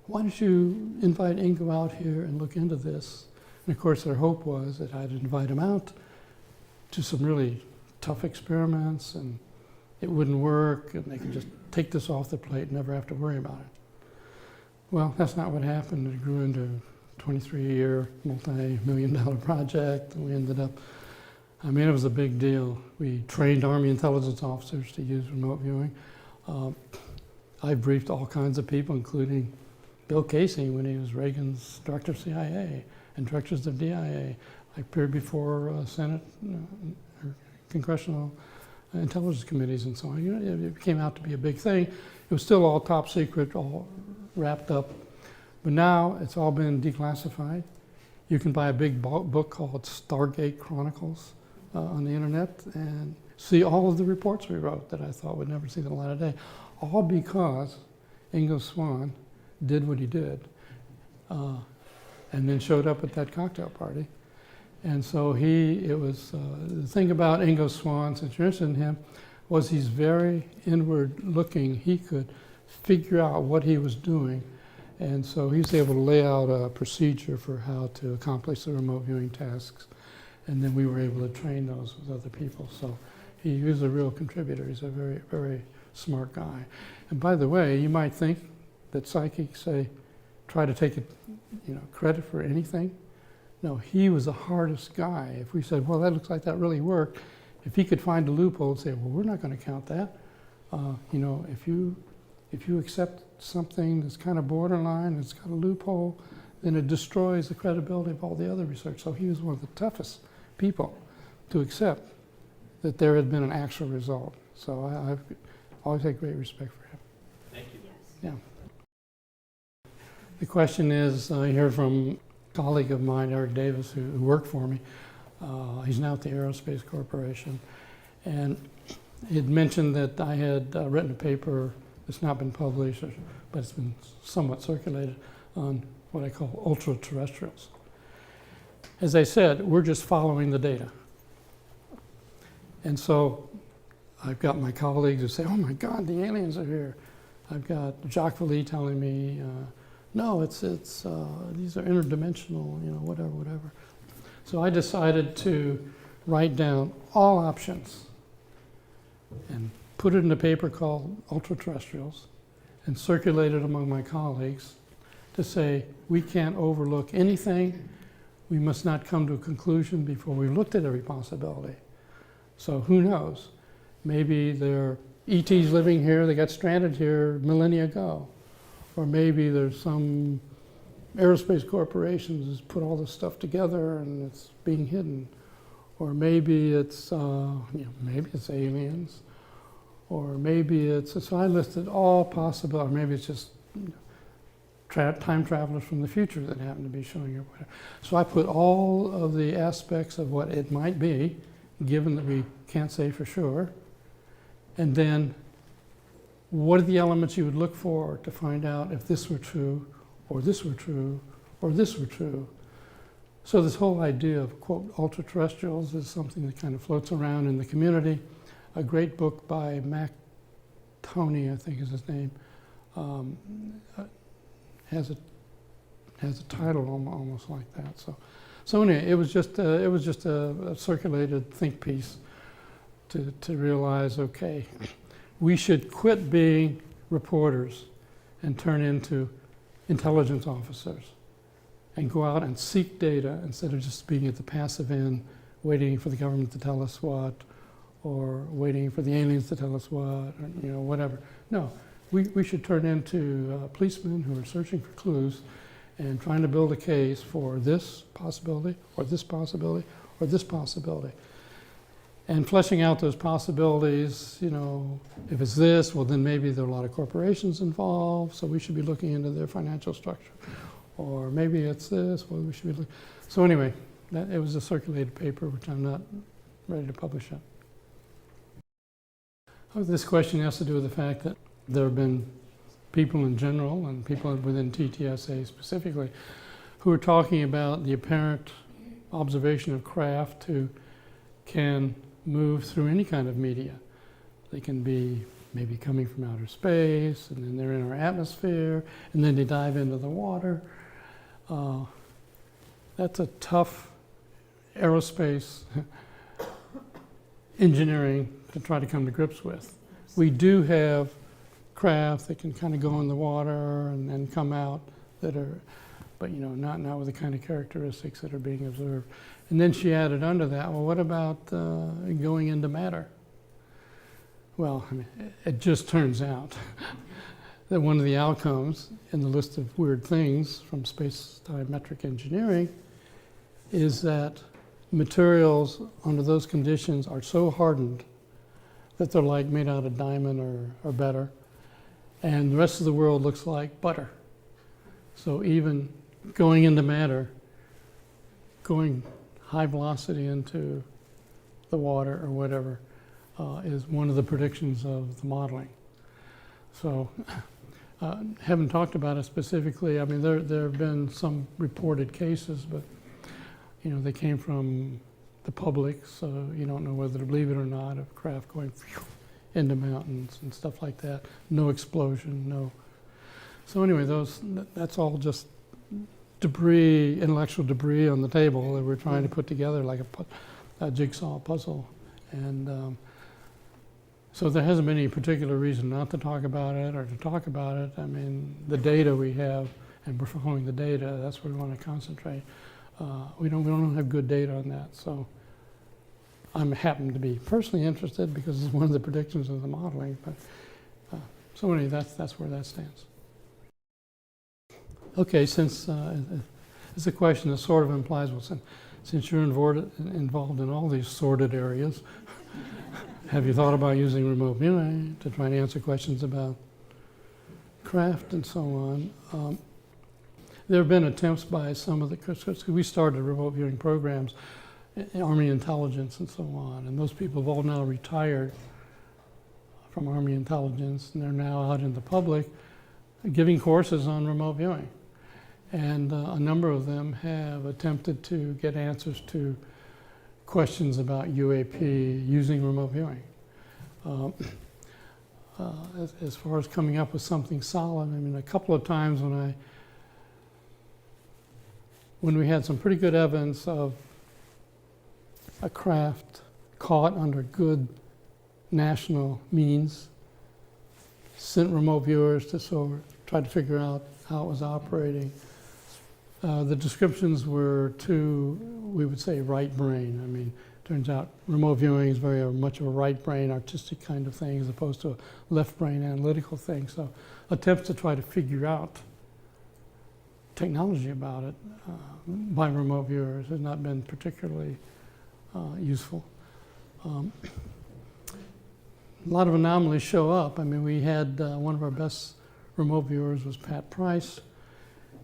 Why don't you invite Ingo out here and look into this? And of course their hope was that I'd invite him out to some really tough experiments and it wouldn't work and they could just take this off the plate and never have to worry about it. Well, that's not what happened. It grew into a 23-year, multi-million-dollar project. And we ended up, I mean, it was a big deal. We trained Army intelligence officers to use remote viewing. I briefed all kinds of people, including Bill Casey when he was Reagan's director of CIA and directors of DIA. I appeared before Senate, congressional intelligence committees and so on. You know, it came out to be a big thing. It was still all top secret, all wrapped up. But now it's all been declassified. You can buy a big book called Stargate Chronicles on the internet and see all of the reports we wrote that I thought would never see the light of day. all because Ingo Swann did what he did, and then showed up at that cocktail party. And so the thing about Ingo Swann, since you're interested in him, was he's very inward looking. He could figure out what he was doing. And so he was able to lay out a procedure for how to accomplish the remote viewing tasks. And then we were able to train those with other people. So he was a real contributor. He's a very, very smart guy. And by the way, you might think that psychics try to take credit for anything. No, he was the hardest guy. If we said, well, that looks like that really worked, if he could find a loophole and say, well, we're not going to count that. If you accept something that's kind of borderline, it's got a loophole, then it destroys the credibility of all the other research. So he was one of the toughest people to accept that there had been an actual result. So I've always had great respect for him. Thank you. Yeah. The question is, I heard from a colleague of mine, Eric Davis, who worked for me. He's now at the Aerospace Corporation. And he had mentioned that I had written a paper that's not been published, but it's been somewhat circulated, on what I call ultra-terrestrials. As I said, we're just following the data. And so I've got my colleagues who say, oh my God, the aliens are here. I've got Jacques Vallée telling me, no, these are interdimensional, whatever. So I decided to write down all options and put it in a paper called Ultra-Terrestrials and circulate it among my colleagues to say, we can't overlook anything. We must not come to a conclusion before we've looked at every possibility. So who knows? Maybe there are ETs living here, they got stranded here millennia ago. Or maybe there's some aerospace corporations has put all this stuff together and it's being hidden. Or maybe it's aliens. Or maybe so I listed all possible, or maybe it's just time travelers from the future that happen to be showing up. So I put all of the aspects of what it might be, given that we can't say for sure, and then what are the elements you would look for to find out if this were true, or this were true, or this were true. So this whole idea of, quote, ultra-terrestrials is something that kind of floats around in the community. A great book by Mac Toney, I think is his name, has a title almost like that. So anyway, it was just a circulated think piece to realize, okay, we should quit being reporters and turn into intelligence officers and go out and seek data instead of just being at the passive end, waiting for the government to tell us what, or waiting for the aliens to tell us what, or whatever. No, we should turn into policemen who are searching for clues and trying to build a case for this possibility, or this possibility, or this possibility. And fleshing out those possibilities, if it's this, well then maybe there are a lot of corporations involved, so we should be looking into their financial structure. Or maybe it's this, well we should be looking. So anyway, it was a circulated paper, which I'm not ready to publish yet. This question has to do with the fact that there have been people in general and people within TTSA specifically who are talking about the apparent observation of craft who can move through any kind of media. They can be maybe coming from outer space, and then they're in our atmosphere, and then they dive into the water. That's a tough aerospace engineering to try to come to grips with. We do have craft that can kind of go in the water and then come out that are, but not with the kind of characteristics that are being observed. And then she added under that, well, what about going into matter? Well, it just turns out that one of the outcomes in the list of weird things from space-time metric engineering is that materials under those conditions are so hardened that they're like made out of diamond or better, and the rest of the world looks like butter. So even going into matter, going high velocity into the water or whatever, is one of the predictions of the modeling. So, haven't talked about it specifically. I mean, there have been some reported cases, but you know, they came from the public, so you don't know whether to believe it or not, of craft going into mountains and stuff like that. No explosion, no. So anyway, that's all just debris, intellectual debris on the table that we're trying to put together like a jigsaw puzzle. And so there hasn't been any particular reason not to talk about it or to talk about it. I mean, the data we have, and we're following the data, that's where we want to concentrate. We don't have good data on that, so I'm happen to be personally interested because it's one of the predictions of the modeling. But so anyway, that's where that stands. Okay, since it's a question that sort of implies, well, since you're involved in all these sordid areas, have you thought about using remote viewing to try and answer questions about craft and so on? There have been attempts by some of the, because we started remote viewing programs, Army intelligence and so on, and those people have all now retired from Army intelligence, and they're now out in the public giving courses on remote viewing. And a number of them have attempted to get answers to questions about UAP using remote viewing. As far as coming up with something solid, I mean, a couple of times when we had some pretty good evidence of a craft caught under good national means, sent remote viewers to sort of try to figure out how it was operating. The descriptions were too, we would say, right brain. I mean, turns out remote viewing is very much of a right brain artistic kind of thing as opposed to a left brain analytical thing. So attempts to try to figure out technology about it by remote viewers has not been particularly useful. A lot of anomalies show up. I mean, we had one of our best remote viewers was Pat Price.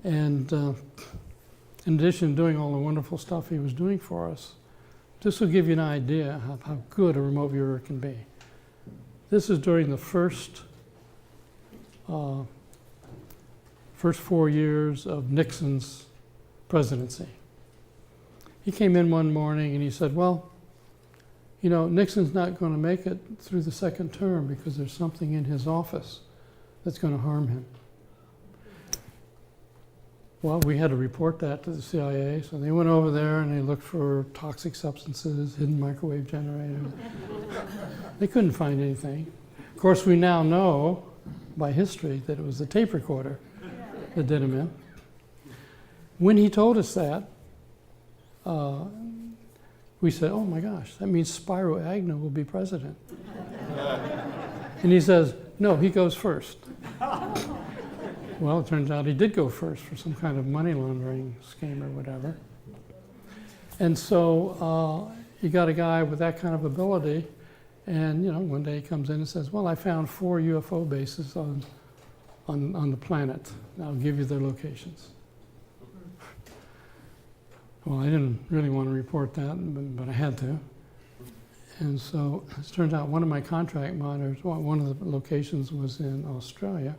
And in addition to doing all the wonderful stuff he was doing for us, this will give you an idea of how good a remote viewer can be. This is during the first 4 years of Nixon's presidency. He came in one morning and he said, well, you know, Nixon's not going to make it through the second term because there's something in his office that's going to harm him. Well, we had to report that to the CIA, so they went over there and they looked for toxic substances, hidden microwave generators. They couldn't find anything. Of course, we now know by history that it was the tape recorder that did him in. When he told us that, we said, oh my gosh, that means Spiro Agnew will be president. And he says, no, he goes first. Well, it turns out he did go first for some kind of money laundering scheme or whatever. And so you got a guy with that kind of ability, and you know, one day he comes in and says, well, I found 4 UFO bases on the planet. I'll give you their locations. Well, I didn't really want to report that, but I had to. And so it turns out one of my contract monitors, one of the locations was in Australia,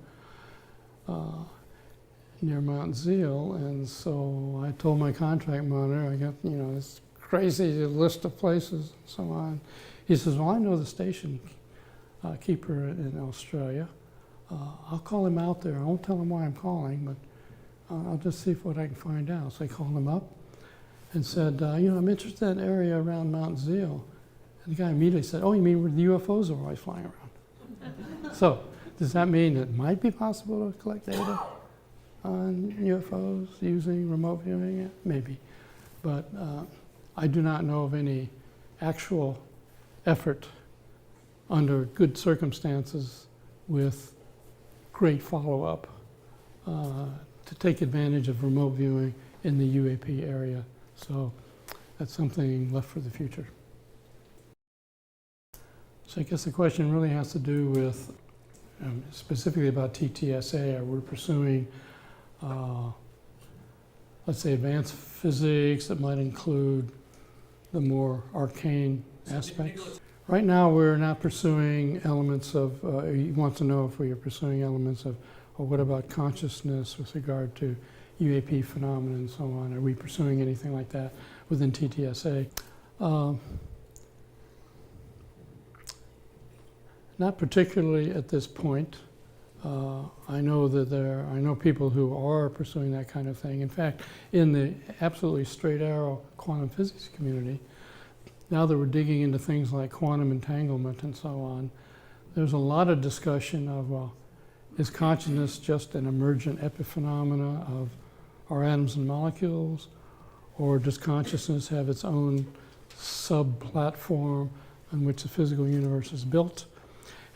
near Mount Zeal, and so I told my contract monitor, I got, you know, this crazy list of places and so on. He says, well, I know the station keeper in Australia. I'll call him out there. I won't tell him why I'm calling, but I'll just see what I can find out. So I called him up and said, you know, I'm interested in that area around Mount Zeal. And the guy immediately said, oh, you mean where the UFOs are always flying around? So does that mean it might be possible to collect data on UFOs using remote viewing? Maybe. But I do not know of any actual effort under good circumstances with great follow-up to take advantage of remote viewing in the UAP area. So that's something left for the future. So I guess the question really has to do with specifically about TTSA. We're pursuing, let's say, advanced physics that might include the more arcane aspects. Right now, we're not pursuing elements of, he wants to know if we are pursuing elements of, or what about consciousness with regard to UAP phenomena and so on? Are we pursuing anything like that within TTSA? Not particularly at this point. I know people who are pursuing that kind of thing. In fact, in the absolutely straight arrow quantum physics community, now that we're digging into things like quantum entanglement and so on, there's a lot of discussion of, well, is consciousness just an emergent epiphenomena of our atoms and molecules, or does consciousness have its own sub-platform on which the physical universe is built?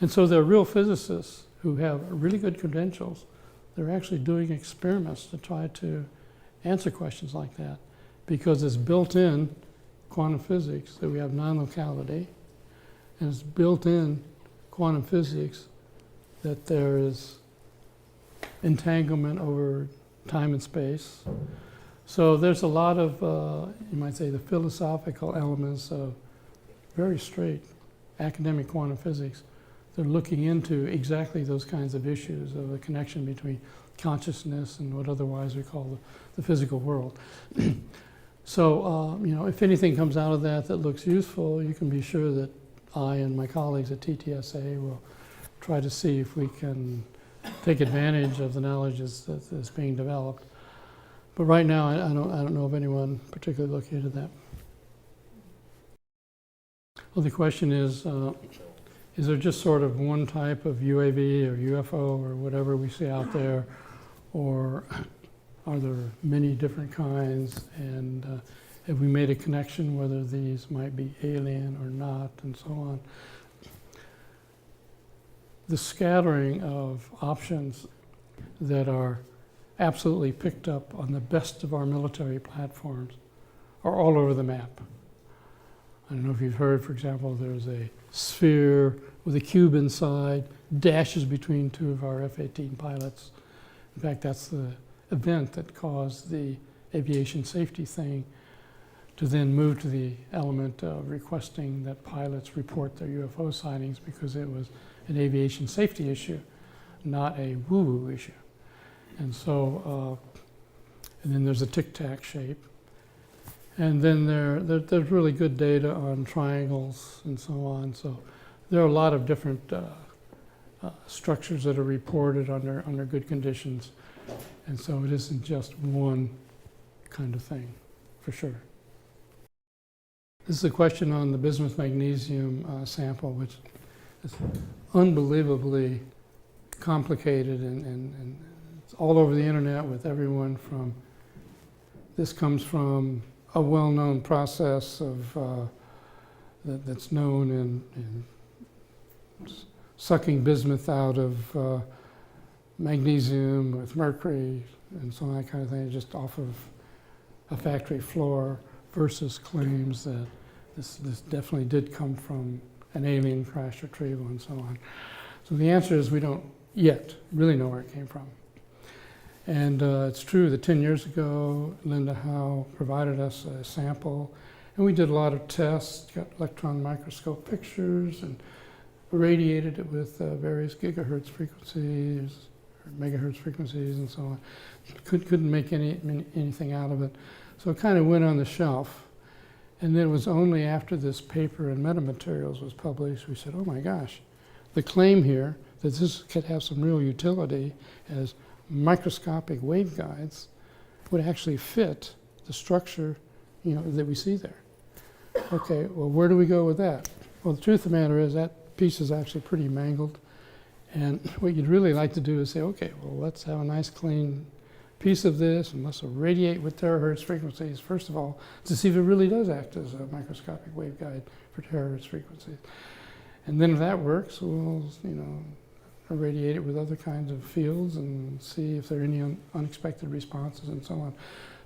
And so there are real physicists who have really good credentials. They're actually doing experiments to try to answer questions like that, because it's built in quantum physics that we have non-locality, and it's built in quantum physics that there is entanglement over time and space. So there's a lot of, you might say, the philosophical elements of very straight academic quantum physics. They're looking into exactly those kinds of issues of the connection between consciousness and what otherwise we call the physical world. So, you know, if anything comes out of that that looks useful, you can be sure that I and my colleagues at TTSA will try to see if we can take advantage of the knowledge that's being developed. But right now, I don't know of anyone particularly looking into that. Well, the question is there just sort of one type of UAV or UFO or whatever we see out there, or are there many different kinds, and have we made a connection whether these might be alien or not, and so on. The scattering of options that are absolutely picked up on the best of our military platforms are all over the map. I don't know if you've heard, for example, there's a sphere with a cube inside, dashes between two of our F-18 pilots. In fact, that's the event that caused the aviation safety thing to then move to the element of requesting that pilots report their UFO sightings, because it was an aviation safety issue, not a woo-woo issue. And so, and then there's a tic-tac shape. And then there's really good data on triangles and so on. So there are a lot of different structures that are reported under good conditions. And so it isn't just one kind of thing, for sure. This is a question on the bismuth magnesium sample, which is unbelievably complicated, and it's all over the internet with everyone from, this comes from a well-known process of that's known in sucking bismuth out of magnesium with mercury and so on, that kind of thing, just off of a factory floor, versus claims that this definitely did come from an alien crash retrieval and so on. So the answer is we don't yet really know where it came from. And it's true that 10 years ago, Linda Howe provided us a sample, and we did a lot of tests, got electron microscope pictures, and irradiated it with various gigahertz frequencies, or megahertz frequencies, and so on. Couldn't make anything out of it. So it kind of went on the shelf. And then it was only after this paper in Metamaterials was published, we said, oh my gosh, the claim here that this could have some real utility as microscopic waveguides would actually fit the structure, you know, that we see there. Okay, well, where do we go with that? Well, the truth of the matter is that piece is actually pretty mangled. And what you'd really like to do is say, okay, well, let's have a nice clean piece of this, and let's irradiate with terahertz frequencies, first of all, to see if it really does act as a microscopic waveguide for terahertz frequencies. And then if that works, we'll, you know, irradiate it with other kinds of fields and see if there are any unexpected responses and so on.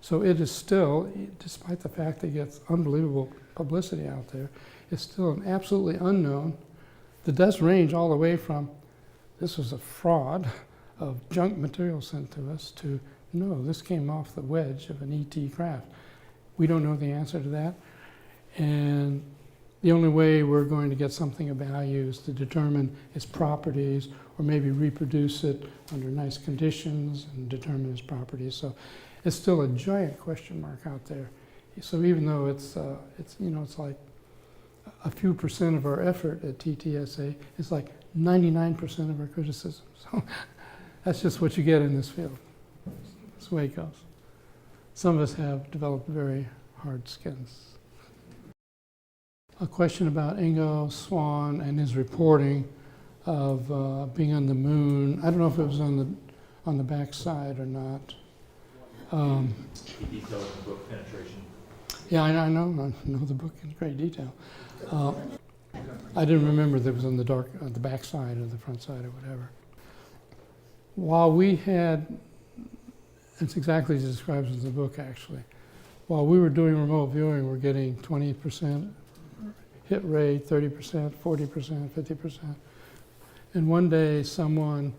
So it is still, despite the fact that it gets unbelievable publicity out there, it's still an absolutely unknown that does range all the way from this was a fraud of junk material sent to us to no, this came off the wedge of an ET craft. We don't know the answer to that. And the only way we're going to get something of value is to determine its properties, or maybe reproduce it under nice conditions and determine its properties. So it's still a giant question mark out there. So even though it's like a few percent of our effort at TTSA, it's like 99% of our criticism. So that's just what you get in this field. That's the way it goes. Some of us have developed very hard skins. A question about Ingo Swann and his reporting of being on the moon. I don't know if it was on the backside or not. He detailed the book penetration. Yeah, I know the book in great detail. I didn't remember that it was on the back side or the front side or whatever. While we had, it's exactly as it describes in the book actually. While we were doing remote viewing, we're getting 20% hit rate, 30%, 40%, 50%. And one day someone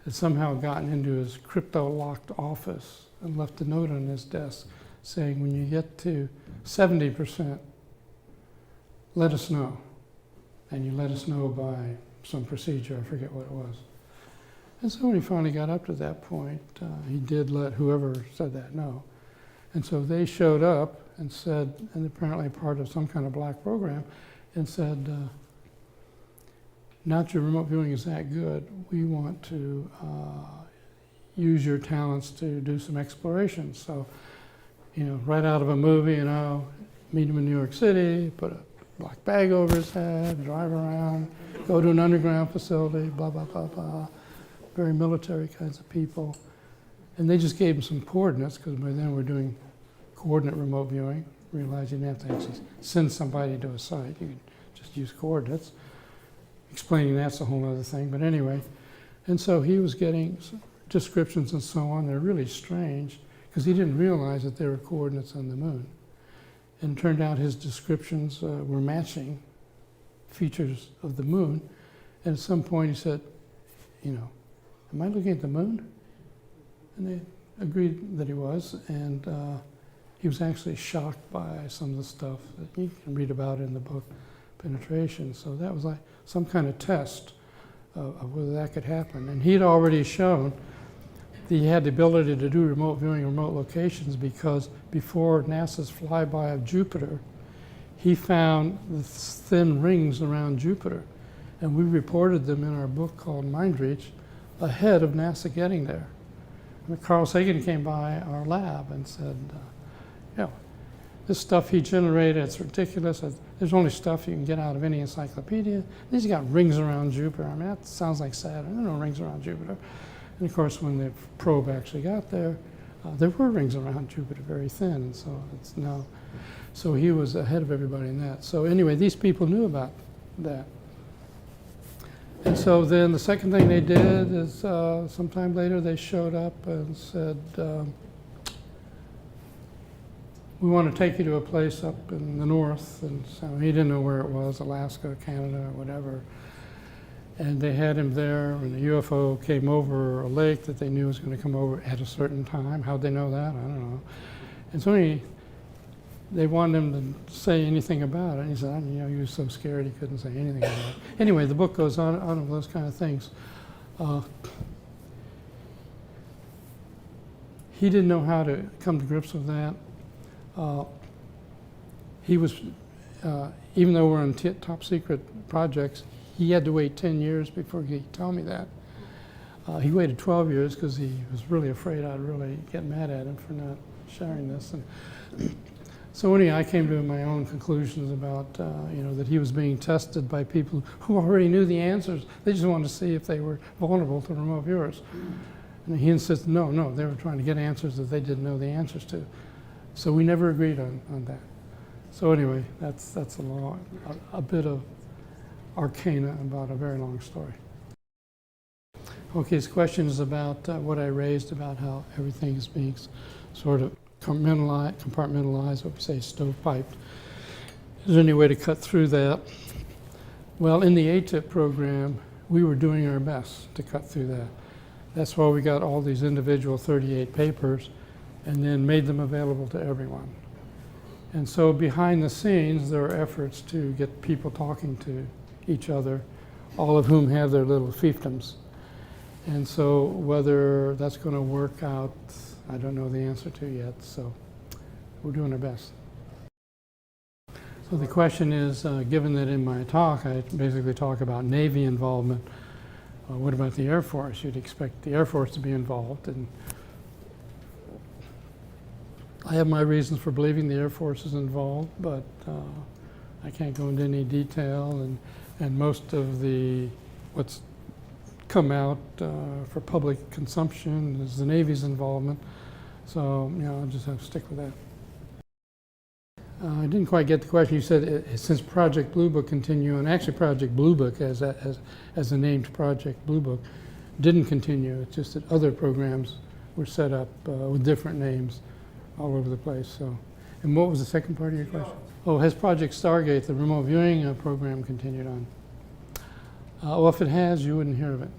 had somehow gotten into his crypto-locked office and left a note on his desk saying, when you get to 70%, let us know. And you let us know by some procedure, I forget what it was. And so when he finally got up to that point, he did let whoever said that know. And so they showed up and said, and apparently part of some kind of black program, and said, now that your remote viewing is that good, we want to use your talents to do some exploration. So, right out of a movie, meet him in New York City, put a black bag over his head, drive around, go to an underground facility, blah, blah, blah, blah. Very military kinds of people. And they just gave him some coordinates, because by then we're doing coordinate remote viewing. Realized you didn't have to actually send somebody to a site. You could just use coordinates. Explaining that's a whole other thing, but anyway. And so he was getting descriptions and so on. They're really strange, because he didn't realize that there were coordinates on the moon. And it turned out his descriptions were matching features of the moon. And at some point he said, am I looking at the moon? And they agreed that he was. And he was actually shocked by some of the stuff that you can read about in the book, Penetration. So that was like some kind of test of whether that could happen. And he'd already shown that he had the ability to do remote viewing in remote locations, because before NASA's flyby of Jupiter, he found the thin rings around Jupiter. And we reported them in our book called Mind Reach ahead of NASA getting there. And Carl Sagan came by our lab and said, this stuff he generated, it's ridiculous. There's only stuff you can get out of any encyclopedia. These got rings around Jupiter. I mean, that sounds like Saturn. There are no rings around Jupiter. And of course, when the probe actually got there, there were rings around Jupiter, very thin. So he was ahead of everybody in that. So anyway, these people knew about that. And so then the second thing they did is sometime later they showed up and said, we want to take you to a place up in the north. And so he didn't know where it was, Alaska, Canada, whatever. And they had him there, and the UFO came over a lake that they knew was going to come over at a certain time. How'd they know that? I don't know. And so they wanted him to say anything about it. And he said, he was so scared he couldn't say anything about it. Anyway, the book goes on of those kind of things. He didn't know how to come to grips with that. He was, even though we're on top secret projects, he had to wait 10 years before he could tell me that. He waited 12 years because he was really afraid I'd really get mad at him for not sharing this. And so anyway, I came to my own conclusions about, that he was being tested by people who already knew the answers. They just wanted to see if they were vulnerable to remote viewers. And he insisted, no, they were trying to get answers that they didn't know the answers to. So we never agreed on that. So anyway, that's a bit of arcana about a very long story. Okay, his question is about what I raised about how everything is being sort of compartmentalized, what we say, stovepiped. Is there any way to cut through that? Well, in the AATIP program, we were doing our best to cut through that. That's why we got all these individual 38 papers and then made them available to everyone. And so behind the scenes, there are efforts to get people talking to each other, all of whom have their little fiefdoms. And so whether that's going to work out, I don't know the answer to yet, so we're doing our best. So the question is, given that in my talk I basically talk about Navy involvement, what about the Air Force? You'd expect the Air Force to be involved, and I have my reasons for believing the Air Force is involved, but I can't go into any detail, and most of what's come out for public consumption is the Navy's involvement, so I'll just have to stick with that. I didn't quite get the question. You said since Project Blue Book continue, and actually Project Blue Book as a named Project Blue Book didn't continue. It's just that other programs were set up with different names all over the place. So, and what was the second part of your question? Oh, has Project Stargate, the remote viewing program, continued on? Well, if it has, you wouldn't hear of it.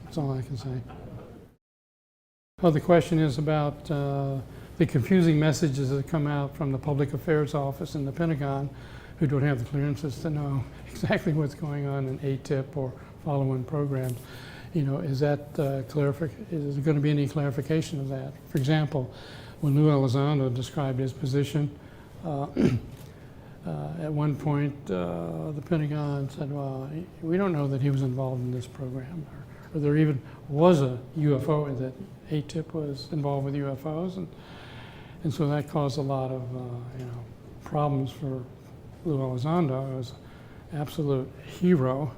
That's all I can say. Oh, the question is about the confusing messages that come out from the Public Affairs Office in the Pentagon, who don't have the clearances to know exactly what's going on in AATIP or follow-on programs. Is that is there going to be any clarification of that? For example, when Lou Elizondo described his position, at one point the Pentagon said, well, we don't know that he was involved in this program, or there even was a UFO, that AATIP was involved with UFOs, and so that caused a lot of problems for Lou Elizondo. He was an absolute hero.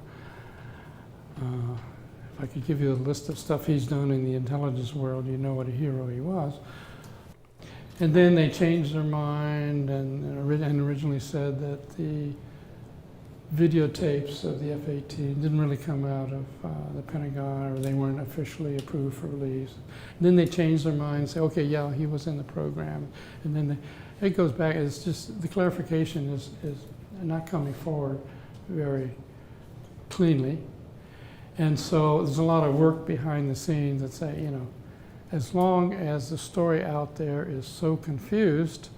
If I could give you a list of stuff he's done in the intelligence world, you know what a hero he was. And then they changed their mind and originally said that the videotapes of the F-18 didn't really come out of the Pentagon, or they weren't officially approved for release. And then they changed their mind and say, okay, yeah, he was in the program. And then it goes back, it's just the clarification is not coming forward very cleanly. And so there's a lot of work behind the scenes that say, as long as the story out there is so confused,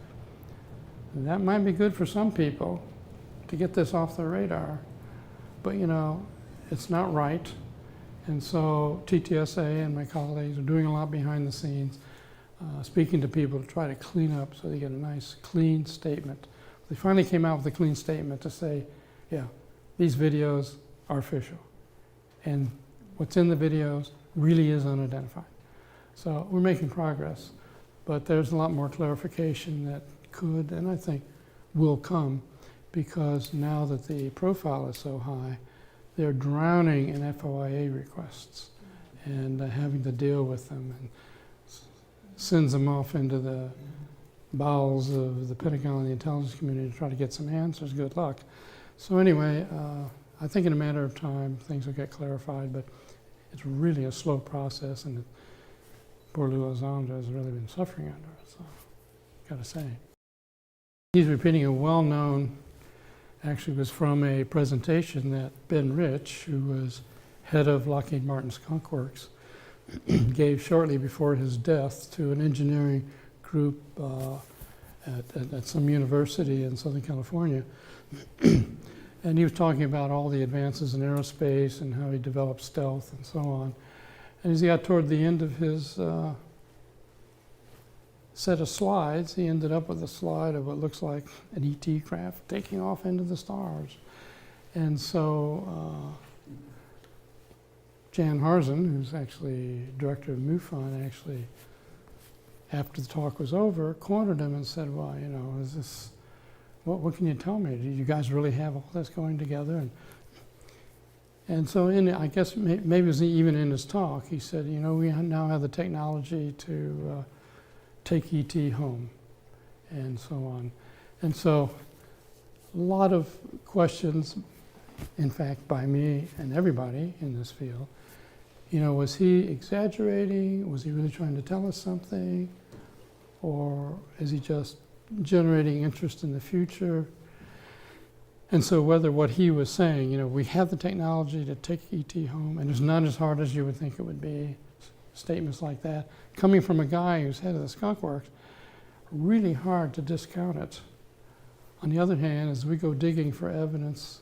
that might be good for some people to get this off the radar. But, it's not right. And so TTSA and my colleagues are doing a lot behind the scenes, speaking to people to try to clean up so they get a nice, clean statement. They finally came out with a clean statement to say, yeah, these videos are official. And what's in the videos really is unidentified. So we're making progress, but there's a lot more clarification that could, and I think will come, because now that the profile is so high, they're drowning in FOIA requests and having to deal with them, and sends them off into the bowels of the Pentagon and the intelligence community to try to get some answers. Good luck. So anyway, I think in a matter of time things will get clarified, but it's really a slow process, and poor Lou Elizondo has really been suffering under it, so got to say. He's repeating a well-known, actually was from a presentation that Ben Rich, who was head of Lockheed Martin Skunk Works, gave shortly before his death to an engineering group at some university in Southern California. And he was talking about all the advances in aerospace and how he developed stealth and so on. And as he got toward the end of his set of slides, he ended up with a slide of what looks like an ET craft taking off into the stars. And so Jan Harzen, who's actually director of MUFON, actually, after the talk was over, cornered him and said, well, is this, what can you tell me? Do you guys really have all this going together? And so I guess maybe it was even in his talk, he said, we now have the technology to take ET home, and so on. And so a lot of questions, in fact, by me and everybody in this field. Was he exaggerating? Was he really trying to tell us something? Or is he just generating interest in the future? And so whether what he was saying, we have the technology to take ET home, and it's not as hard as you would think it would be, statements like that, coming from a guy who's head of the Skunk Works, really hard to discount it. On the other hand, as we go digging for evidence,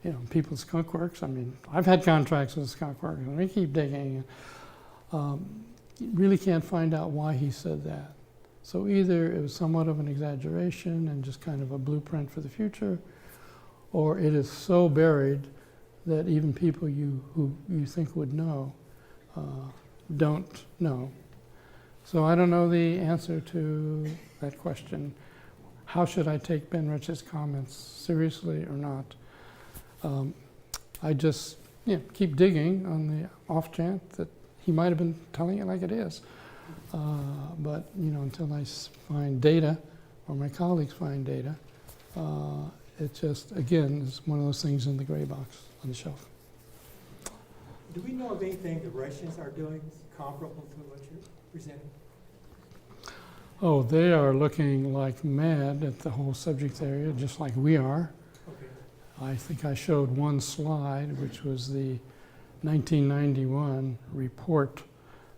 you know, people's skunk works, I mean, I've had contracts with skunk works, and we keep digging. You really can't find out why he said that. So either it was somewhat of an exaggeration and just kind of a blueprint for the future, or it is so buried that even people who you think would know don't know. So I don't know the answer to that question. How should I take Ben Rich's comments seriously or not? I just keep digging on the off chance that he might have been telling it like it is. But until I find data, or my colleagues find data, it just, again, is one of those things in the gray box on the shelf. Do we know of anything the Russians are doing comparable to what you're presenting? Oh, they are looking like mad at the whole subject area, just like we are. Okay. I think I showed one slide, which was the 1991 report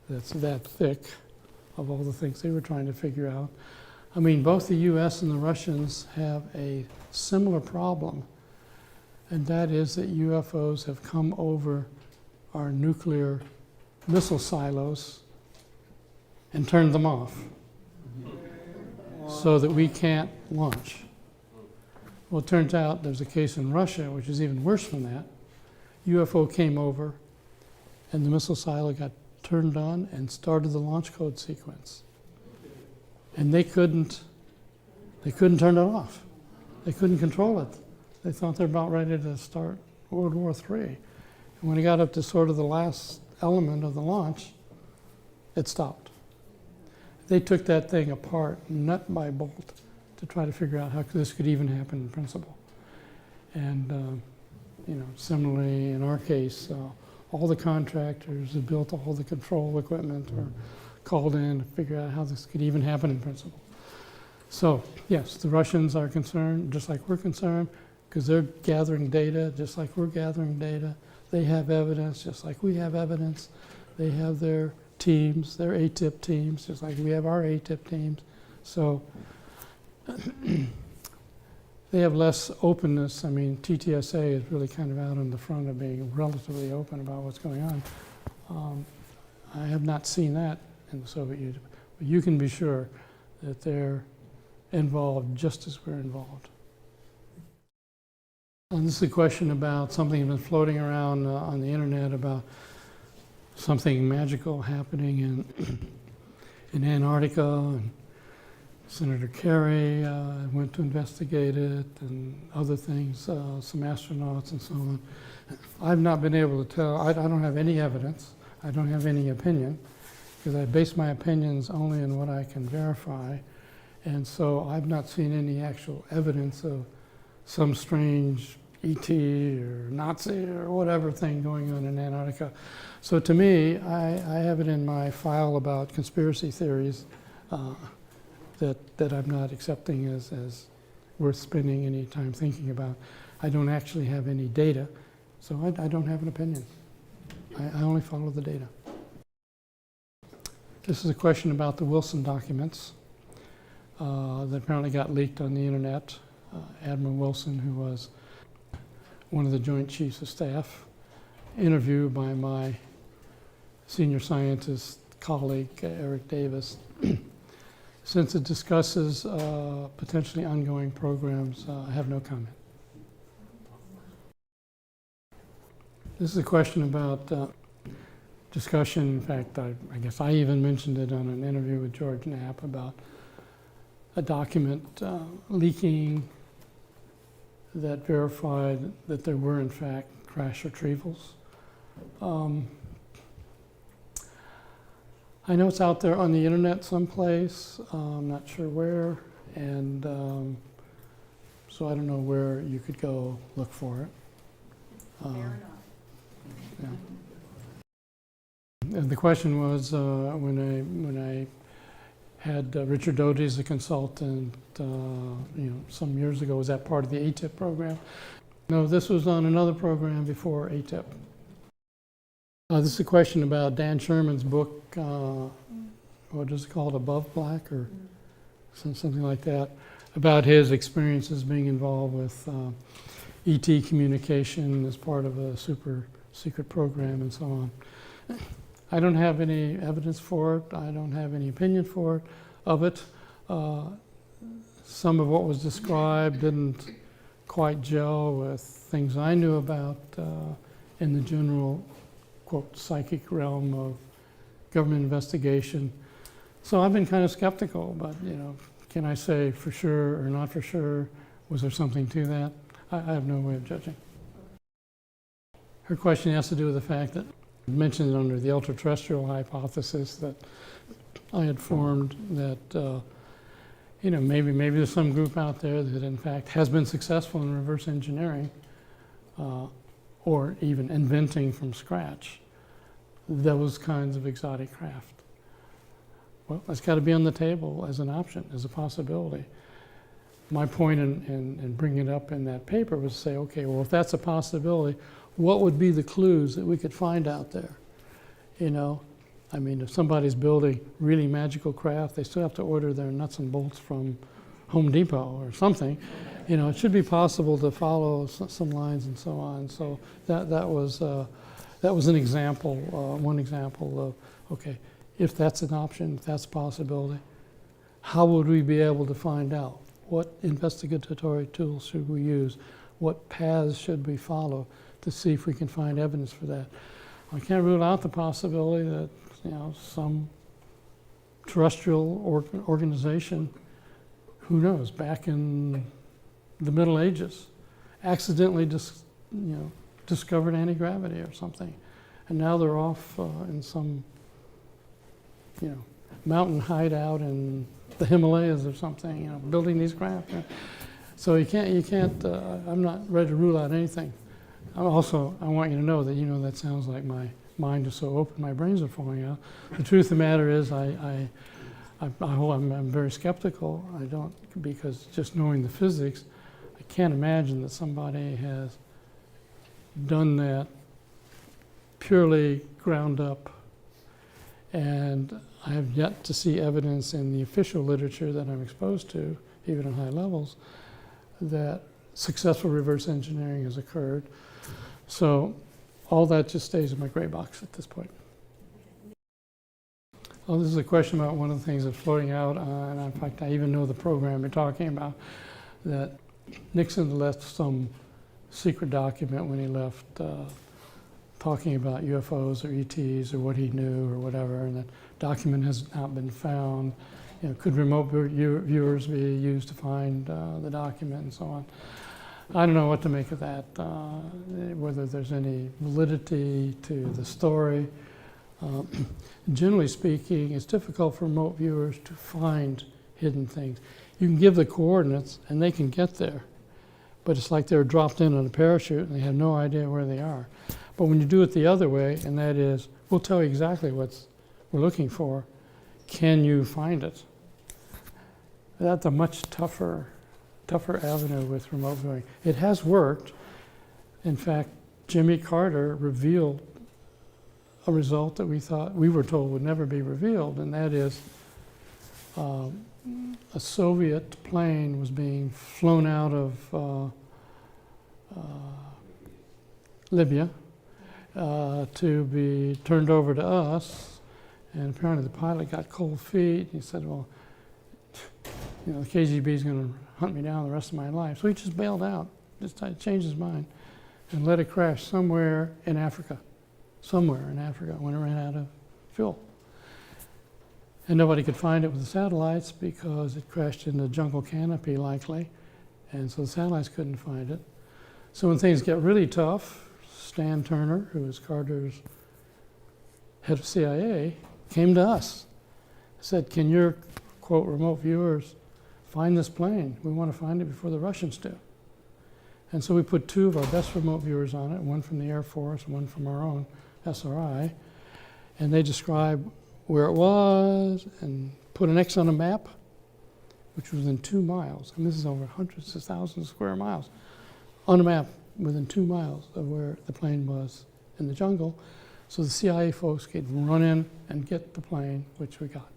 that's that thick of all the things they were trying to figure out. I mean, both the US and the Russians have a similar problem, and that is that UFOs have come over our nuclear missile silos and turned them off so that we can't launch. Well, it turns out there's a case in Russia, which is even worse than that. UFO came over, and the missile silo got turned on and started the launch code sequence. And they couldn't turn it off. They couldn't control it. They thought they're about ready to start World War III. And when it got up to sort of the last element of the launch, it stopped. They took that thing apart, nut by bolt, to try to figure out how this could even happen in principle. And similarly, in our case, all the contractors who built all the control equipment were called in to figure out how this could even happen in principle. So, yes, the Russians are concerned, just like we're concerned, because they're gathering data, just like we're gathering data. They have evidence, just like we have evidence. They have their teams, their AATIP teams, just like we have our AATIP teams. So, they have less openness. I mean, TTSA is really kind of out in the front of being relatively open about what's going on. I have not seen that in the Soviet Union, but you can be sure that they're involved just as we're involved. And this is a question about something that's been floating around on the internet about something magical happening in Antarctica, and Senator Kerry went to investigate it, and other things, some astronauts and so on. I've not been able to tell. I don't have any evidence. I don't have any opinion, because I base my opinions only on what I can verify. And so I've not seen any actual evidence of some strange ET or Nazi or whatever thing going on in Antarctica. So to me, I have it in my file about conspiracy theories that I'm not accepting as worth spending any time thinking about. I don't actually have any data, so I don't have an opinion. I only follow the data. This is a question about the Wilson documents that apparently got leaked on the internet. Admiral Wilson, who was one of the Joint Chiefs of Staff, interviewed by my senior scientist colleague, Eric Davis. Since it discusses potentially ongoing programs, I have no comment. This is a question about discussion. In fact, I guess I even mentioned it on an interview with George Knapp about a document leaking that verified that there were, in fact, crash retrievals. I know it's out there on the internet someplace. I'm not sure where, and so I don't know where you could go look for it. Fair enough. Yeah. And the question was when I had Richard Doty as a consultant, some years ago. Was that part of the AATIP program? No, this was on another program before AATIP. This is a question about Dan Sherman's book, what is it called, Above Black, or something like that, about his experiences being involved with ET communication as part of a super secret program and so on. I don't have any evidence for it. I don't have any opinion of it. Some of what was described didn't quite gel with things I knew about in the general, quote, psychic realm of government investigation. So I've been kind of skeptical, but, you know, can I say for sure or not for sure? Was there something to that? I have no way of judging. Her question has to do with the fact that I mentioned under the ultra-terrestrial hypothesis that I had formed that, you know, maybe there's some group out there that in fact has been successful in reverse engineering or even inventing from scratch those kinds of exotic craft. Well, that's got to be on the table as an option, as a possibility. My point in bringing it up in that paper was to say, okay, well, if that's a possibility, what would be the clues that we could find out there? You know, I mean, if somebody's building really magical craft, they still have to order their nuts and bolts from Home Depot or something. You know, it should be possible to follow some lines and so on. So that was an example, one example of, okay, if that's an option, if that's a possibility, how would we be able to find out? What investigatory tools should we use? What paths should we follow to see if we can find evidence for that? I can't rule out the possibility that, you know, some terrestrial organization, who knows, back in the Middle Ages, accidentally discovered anti-gravity or something, and now they're off in some, you know, mountain hideout in the Himalayas or something, you know, building these craft. So you can't. I'm not ready to rule out anything. I want you to know that, you know, that sounds like my mind is so open, my brains are falling out. The truth of the matter is, I'm very skeptical. I don't, because just knowing the physics, I can't imagine that somebody has done that purely ground up. And I have yet to see evidence in the official literature that I'm exposed to, even at high levels, that successful reverse engineering has occurred. So all that just stays in my gray box at this point. Oh, this is a question about one of the things that's floating out, and in fact, I even know the program you're talking about, that Nixon left some secret document when he left talking about UFOs or ETs or what he knew or whatever, and that document has not been found. You know, could remote viewers be used to find the document and so on? I don't know what to make of that, whether there's any validity to the story. Generally speaking, it's difficult for remote viewers to find hidden things. You can give the coordinates and they can get there, but it's like they're dropped in on a parachute and they have no idea where they are. But when you do it the other way, and that is, we'll tell you exactly what we're looking for, can you find it? That's a much tougher avenue with remote viewing. It has worked. In fact, Jimmy Carter revealed a result that we were told would never be revealed, and that is a Soviet plane was being flown out of Libya to be turned over to us, and apparently the pilot got cold feet. He said, well, you know, the KGB is going to hunt me down the rest of my life. So he just bailed out, just changed his mind, and let it crash somewhere in Africa when it ran out of fuel. And nobody could find it with the satellites because it crashed in the jungle canopy likely, and so the satellites couldn't find it. So when things get really tough, Stan Turner, who was Carter's head of CIA, came to us, said, can your, quote, remote viewers find this plane? We want to find it before the Russians do. And so we put two of our best remote viewers on it, one from the Air Force, one from our own SRI, and they described where it was and put an X on a map, which was within 2 miles. And this is over hundreds of thousands of square miles, on a map within 2 miles of where the plane was in the jungle. So the CIA folks could run in and get the plane, which we got.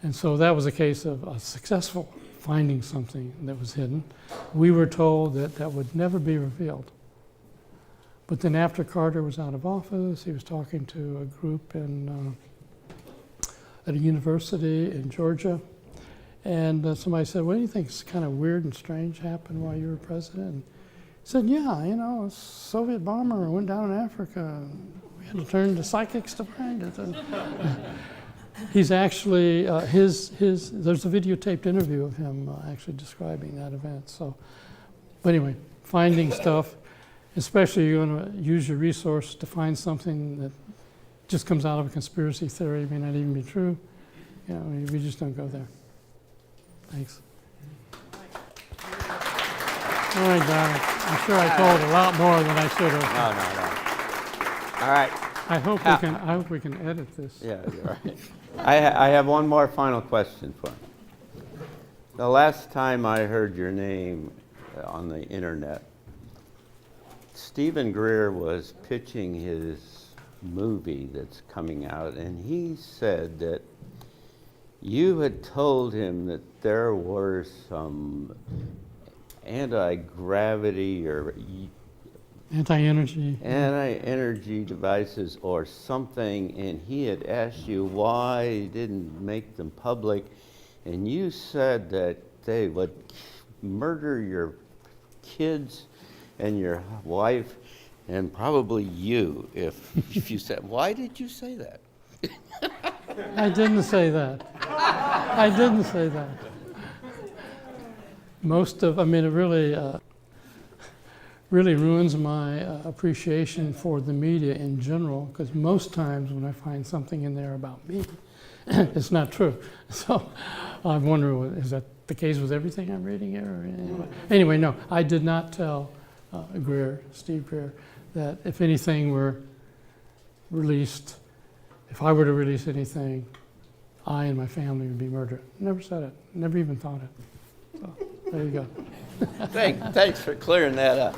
And so that was a case of a successful finding something that was hidden. We were told that that would never be revealed. But then after Carter was out of office, he was talking to a group at a university in Georgia. And somebody said, what do you think is kind of weird and strange happened while you were president? And he said, yeah, you know, a Soviet bomber went down in Africa. We had to turn to psychics to find it. And he's actually, there's a videotaped interview of him actually describing that event. So, but anyway, finding stuff, especially you're going to use your resource to find something that just comes out of a conspiracy theory, may not even be true. You know, we just don't go there. Thanks. All right, Donald. I'm sure I told a lot more than I should have. No. All right. I hope we can edit this. Yeah, you're right. I have one more final question for you. The last time I heard your name on the internet, Stephen Greer was pitching his movie that's coming out, and he said that you had told him that there were some anti-gravity or Anti-energy devices or something, and he had asked you why he didn't make them public, and you said that they would murder your kids and your wife and probably you if you said. Why did you say that? I didn't say that. I didn't say that. It really ruins my appreciation for the media in general, because most times when I find something in there about me, it's not true. So I wonder, is that the case with everything I'm reading here? Anyway, no, I did not tell Steve Greer, that if anything were released, if I were to release anything, I and my family would be murdered. Never said it. Never even thought it. So there you go. Thanks for clearing that up.